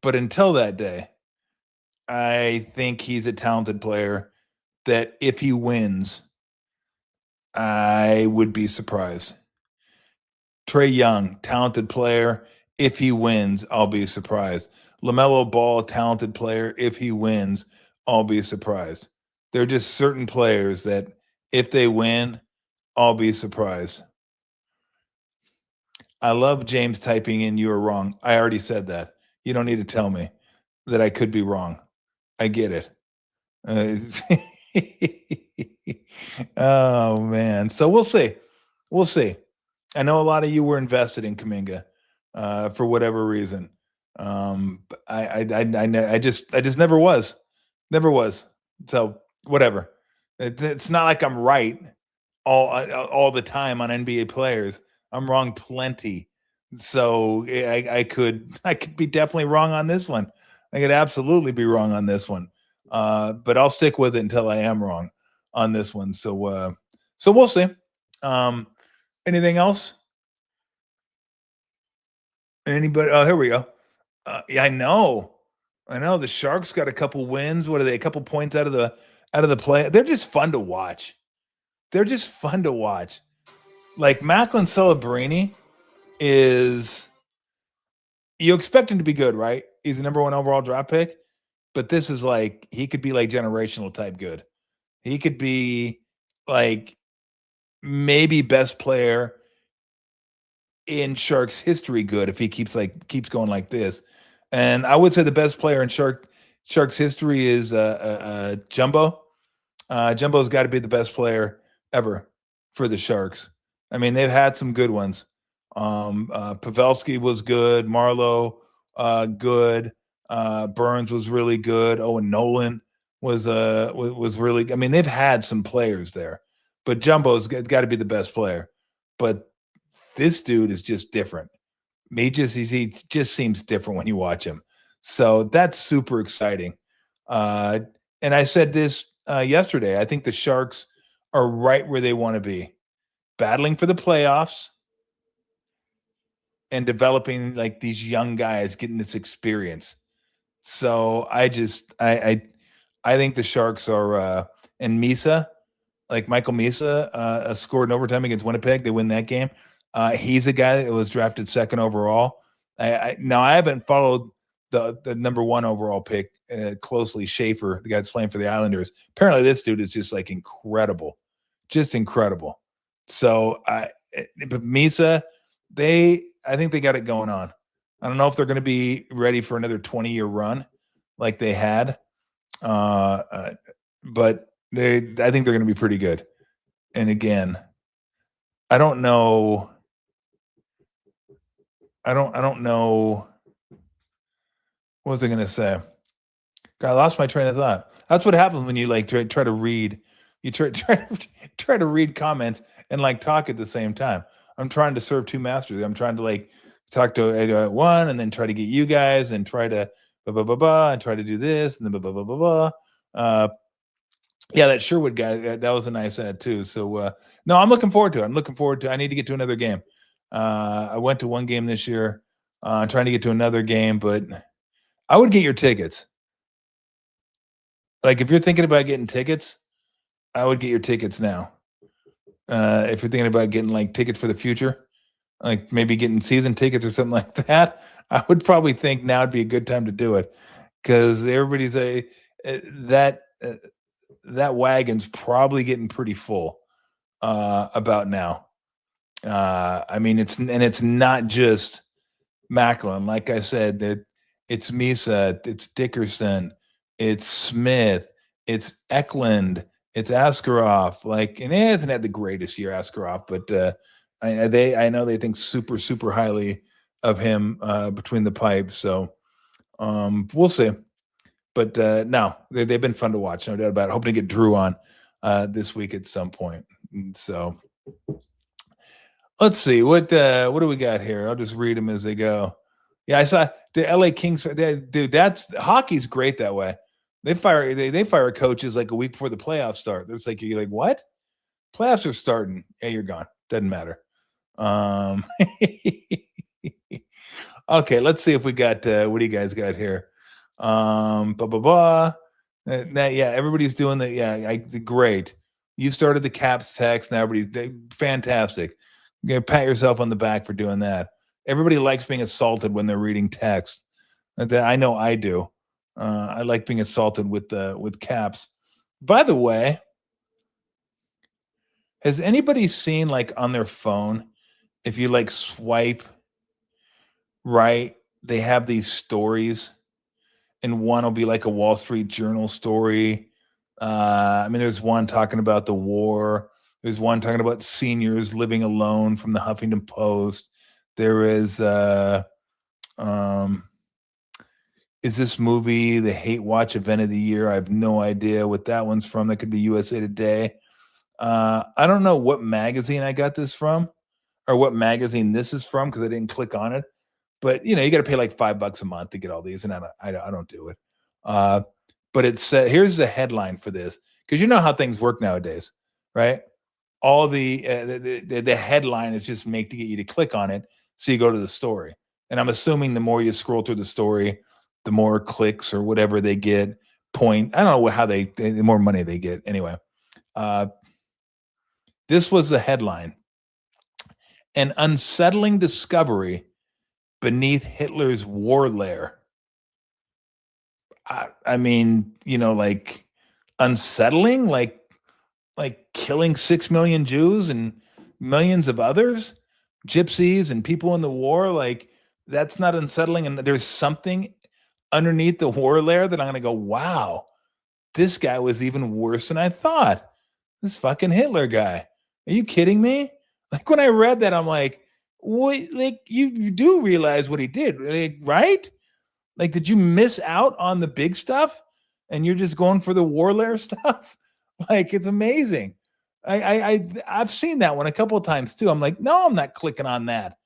But until that day, I think he's a talented player that if he wins, I would be surprised. Trae Young, talented player. If he wins, I'll be surprised. LaMelo Ball, talented player. If he wins, I'll be surprised. There are just certain players that if they win, I'll be surprised. I love James typing in "you are wrong." I already said that. You don't need to tell me that I could be wrong. I get it. Oh man. So we'll see. We'll see. I know a lot of you were invested in Kuminga for whatever reason. But I just never was. Never was. So whatever. It's not like I'm right all the time on NBA players. I'm wrong plenty. So I could be definitely wrong on this one. I could absolutely be wrong on this one. But I'll stick with it until I am wrong on this one. So we'll see. Anything else? Anybody? Oh, here we go. Yeah, I know. I know the Sharks got a couple wins. What are they? A couple points out of the play. They're just fun to watch. They're just fun to watch. Like Macklin Celebrini is you expect him to be good, right? He's the number one overall draft pick, but this is like he could be like generational type good. He could be like maybe best player in Sharks history good if he keeps going like this. And I would say the best player in Sharks history is Jumbo. Jumbo's got to be the best player ever for the Sharks. I mean, they've had some good ones. Pavelski was good. Marlowe, good. Burns was really good. Owen Nolan was really. I mean, they've had some players there, but Jumbo's got to be the best player. But this dude is just different. He just seems different when you watch him. So that's super exciting. And I said this yesterday. I think the Sharks are right where they want to be, battling for the playoffs and developing like these young guys, getting this experience. So I think the Sharks are and Misa, like Michael Misa, scored in overtime against Winnipeg. They win that game. He's a guy that was drafted second overall. Now I haven't followed the number one overall pick closely. Schaefer, the guy that's playing for the Islanders. Apparently, this dude is just like incredible, just incredible. So, but Misa, I think they got it going on. I don't know if they're going to be ready for another 20-year run like they had, but I think they're going to be pretty good. And again, I don't know. I don't know. What was I going to say? God, I lost my train of thought. That's what happens when you like try to read. You try to read comments and like talk at the same time. I'm trying to serve two masters. I'm trying to like talk to one and then try to get you guys and try to blah blah blah blah and try to do this and then blah blah blah blah blah. Yeah, that Sherwood guy, that was a nice ad too. So no, I'm looking forward to it. I need to get to another game. I went to one game this year. I'm trying to get to another game, but I would get your tickets. Like if you're thinking about getting tickets, I would get your tickets now. If you're thinking about getting like tickets for the future, like maybe getting season tickets or something like that, I would probably think now would be a good time to do it because everybody's that wagon's probably getting pretty full about now. I mean, it's not just Macklin. Like I said, that it's Misa, it's Dickerson, it's Smith, it's Eklund, it's Askarov. Like, and he hasn't had the greatest year, Askarov, but I know they think super, super highly of him between the pipes. So we'll see. But no, they've been fun to watch, no doubt about it. Hoping to get Drew on this week at some point. So let's see what do we got here. I'll just read them as they go. Yeah, I saw the LA Kings. Dude, that's hockey's great that way. They fire coaches like a week before the playoffs start. It's like you're like, what? Playoffs are starting. Yeah, you're gone. Doesn't matter. Okay, let's see if we got what do you guys got here? Blah blah blah. Yeah, everybody's doing that. Yeah, great. You started the Caps text. Now fantastic. You pat yourself on the back for doing that. Everybody likes being assaulted when they're reading text. I know I do. I like being assaulted with Caps. By the way, has anybody seen like on their phone, if you like swipe right, they have these stories, and one will be like a Wall Street Journal story. I mean, there's one talking about the war. There's one talking about seniors living alone from the Huffington Post. There is is this movie the Hate Watch event of the year? I have no idea what that one's from. That could be USA Today. I don't know what magazine I got this from or what magazine this is from because I didn't click on it. But you got to pay like $5 a month to get all these, and I don't do it. But it's here's the headline for this because you know how things work nowadays, right? All the headline is just make to get you to click on it, so you go to the story. And I'm assuming the more you scroll through the story, the more clicks or whatever they get. I don't know how the more money they get. Anyway, this was the headline: an unsettling discovery beneath Hitler's war lair. I mean, like unsettling, like killing 6 million Jews and millions of others, gypsies and people in the war. Like that's not unsettling. And there's something underneath the war lair that I'm going to go, wow, this guy was even worse than I thought. This fucking Hitler guy. Are you kidding me? Like when I read that, I'm like, what? Like you do realize what he did, right? Like, did you miss out on the big stuff and you're just going for the war lair stuff? Like, it's amazing. I've seen that one a couple of times too. I'm like, no, I'm not clicking on that.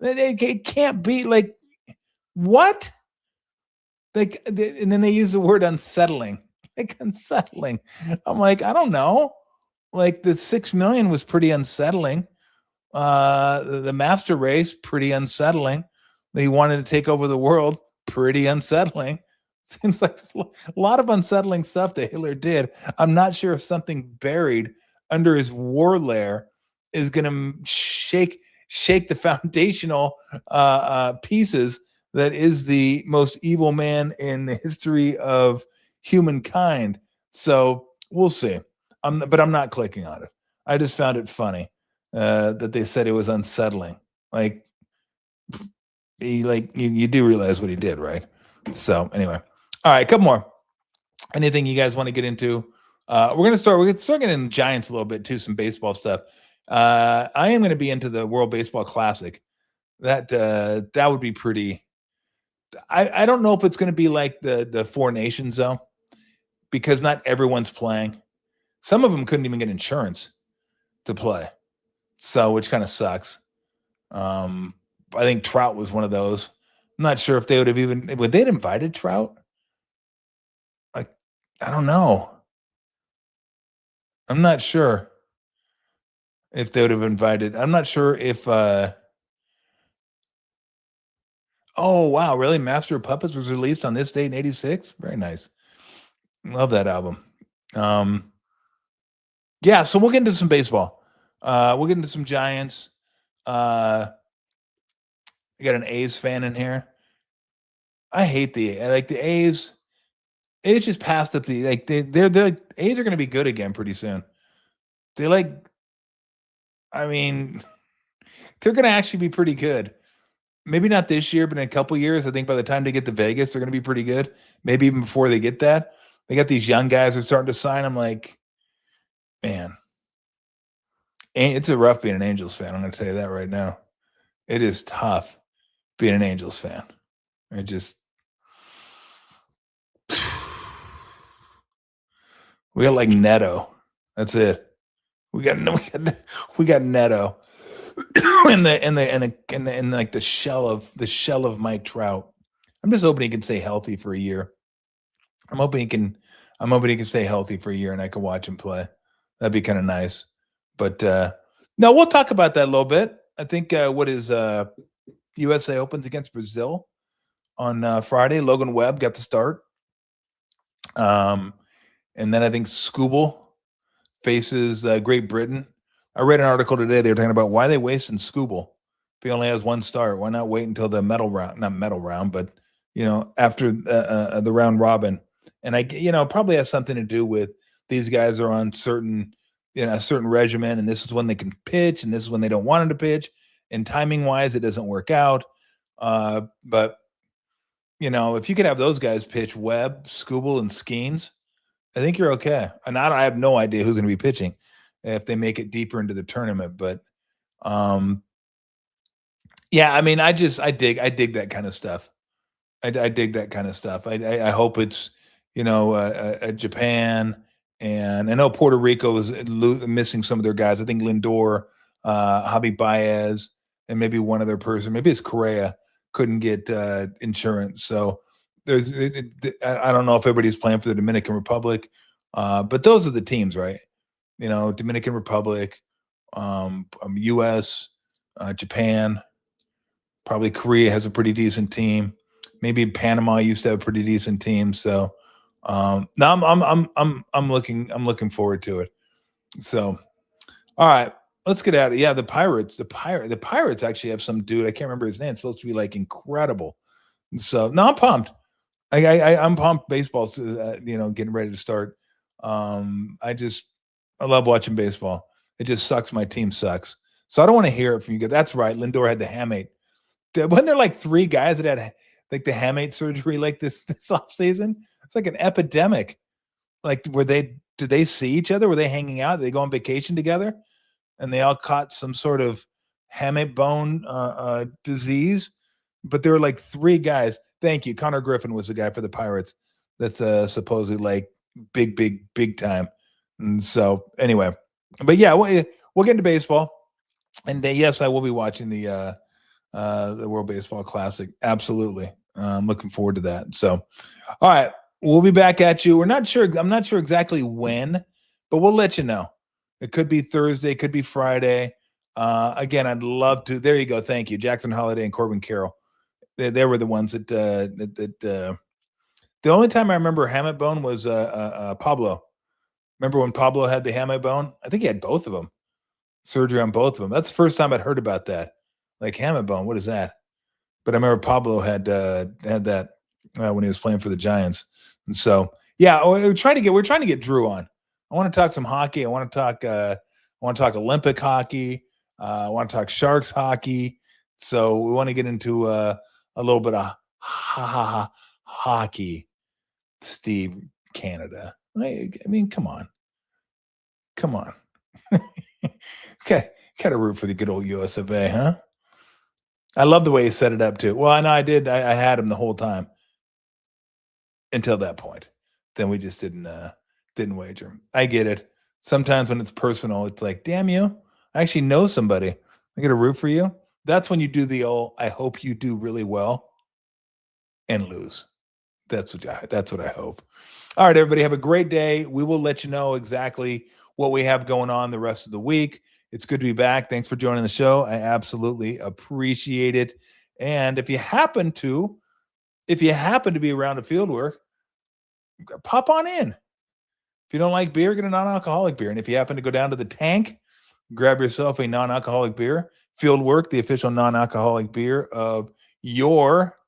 It can't be like, what? Like, and then they use the word unsettling. Like unsettling. I'm like, I don't know. Like the 6 million was pretty unsettling. The master race, pretty unsettling. He wanted to take over the world. Pretty unsettling. Seems like a lot of unsettling stuff that Hitler did. I'm not sure if something buried under his war lair is going to shake the foundational pieces that is the most evil man in the history of humankind. So we'll see. But I'm not clicking on it. I just found it funny that they said it was unsettling. Like, you do realize what he did, right? So anyway, all right, a couple more. Anything you guys want to get into? We're gonna start getting into Giants a little bit too, some baseball stuff. I am going to be into the World Baseball Classic. That would be pretty. I don't know if it's going to be like the Four Nations though, because not everyone's playing. Some of them couldn't even get insurance to play, so which kind of sucks. I think Trout was one of those. I'm not sure if they would they'd invited Trout? I don't know. I'm not sure if they would have invited. I'm not sure if oh wow, really? Master of Puppets was released on this date in 86? Very nice. Love that album. Yeah, so we'll get into some baseball. We'll get into some Giants. You got an A's fan in here. I hate the A's. It just passed up the they're A's are going to be good again pretty soon. I mean, they're going to actually be pretty good. Maybe not this year, but in a couple years, I think by the time they get to Vegas, they're going to be pretty good. Maybe even before they get that. They got these young guys who are starting to sign. I'm like, man, it's a rough being an Angels fan. I'm going to tell you that right now. It is tough being an Angels fan. It just we got like Neto. That's it. We got Neto in like the shell of Mike Trout. I'm just hoping he can stay healthy for a year. I'm hoping he can stay healthy for a year and I can watch him play. That'd be kind of nice. But no, we'll talk about that a little bit. I think what is USA opens against Brazil on Friday. Logan Webb got the start. And then I think Skubal faces Great Britain. I read an article today. They were talking about why they wasting Skubal if he only has one start. Why not wait until the not medal round, but after the round robin? And probably has something to do with these guys are on a certain regimen, and this is when they can pitch, and this is when they don't want them to pitch. And timing wise, it doesn't work out. But if you could have those guys pitch Webb, Skubal, and Skeens, I think you're okay. And I have no idea who's going to be pitching if they make it deeper into the tournament. But yeah, I mean, I dig that kind of stuff. I dig that kind of stuff. I hope it's Japan, and I know Puerto Rico is missing some of their guys. I think Lindor, Javi Baez, and maybe one other person. Maybe it's Correa couldn't get insurance. So I don't know if everybody's playing for the Dominican Republic, but those are the teams, right? Dominican Republic, U.S., Japan, probably Korea has a pretty decent team. Maybe Panama used to have a pretty decent team. So now I'm looking forward to it. So, all right, let's get at it. Yeah, the Pirates actually have some dude. I can't remember his name. It's supposed to be like incredible. So no, I'm pumped. I'm pumped. Baseball's getting ready to start. I love watching baseball. It just sucks. My team sucks. So I don't want to hear it from you guys. That's right. Lindor had the hamate. Wasn't there like 3 guys that had like the hamate surgery like this off season? It's like an epidemic. Like, did they see each other? Were they hanging out? Did they go on vacation together? And they all caught some sort of hamate bone disease. But there were like 3 guys. Thank you. Connor Griffin was the guy for the Pirates that's supposedly like big time. And so anyway, but yeah, we'll get into baseball. And yes, I will be watching the World Baseball Classic. Absolutely. I'm looking forward to that. So, all right, we'll be back at you. I'm not sure exactly when, but we'll let you know. It could be Thursday, it could be Friday. Again, I'd love to. There you go. Thank you. Jackson Holiday and Corbin Carroll. They were the ones that the only time I remember hamate bone was Pablo. Remember when Pablo had the hamate bone? I think he had both of them. Surgery on both of them. That's the first time I'd heard about that. Like hamate bone, what is that? But I remember Pablo had that when he was playing for the Giants. And so, yeah, we're trying to get Drew on. I want to talk some hockey. I want to talk Olympic hockey. I want to talk Sharks hockey. So we want to get into a little bit of hockey. Steve, Canada. I mean, come on. Got to root for the good old US of A, huh? I love the way he set it up too. Well, I know I did. I had him the whole time until that point. Then we just didn't wager. I get it. Sometimes when it's personal, it's like, damn you, I actually know somebody. I got to root for you. That's when you do the old, I hope you do really well and lose. That's what I hope. All right, everybody, have a great day. We will let you know exactly what we have going on the rest of the week. It's good to be back. Thanks for joining the show. I absolutely appreciate it. And if you happen to be around a field work, pop on in. If you don't like beer, get a non-alcoholic beer. And if you happen to go down to the tank, grab yourself a non-alcoholic beer. Field work, the official non-alcoholic beer of your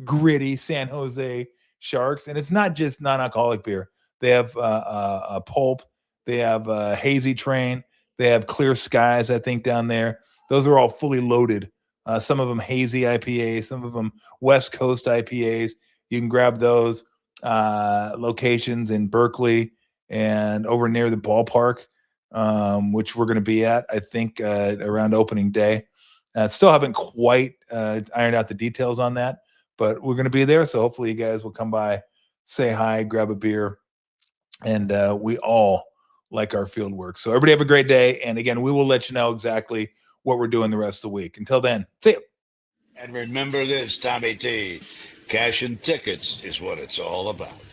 gritty San Jose Sharks. And it's not just non-alcoholic beer. They have a pulp. They have a hazy train. They have Clear Skies, I think, down there. Those are all fully loaded. Some of them hazy IPAs, some of them West Coast IPAs. You can grab those locations in Berkeley and over near the ballpark, which we're going to be at, I think, around opening day. Still haven't quite ironed out the details on that, but we're going to be there. So hopefully you guys will come by, say hi, grab a beer, and we all like our field work. So everybody have a great day. And again, we will let you know exactly what we're doing the rest of the week. Until then, see you. And remember this, Tommy T, cash and tickets is what it's all about.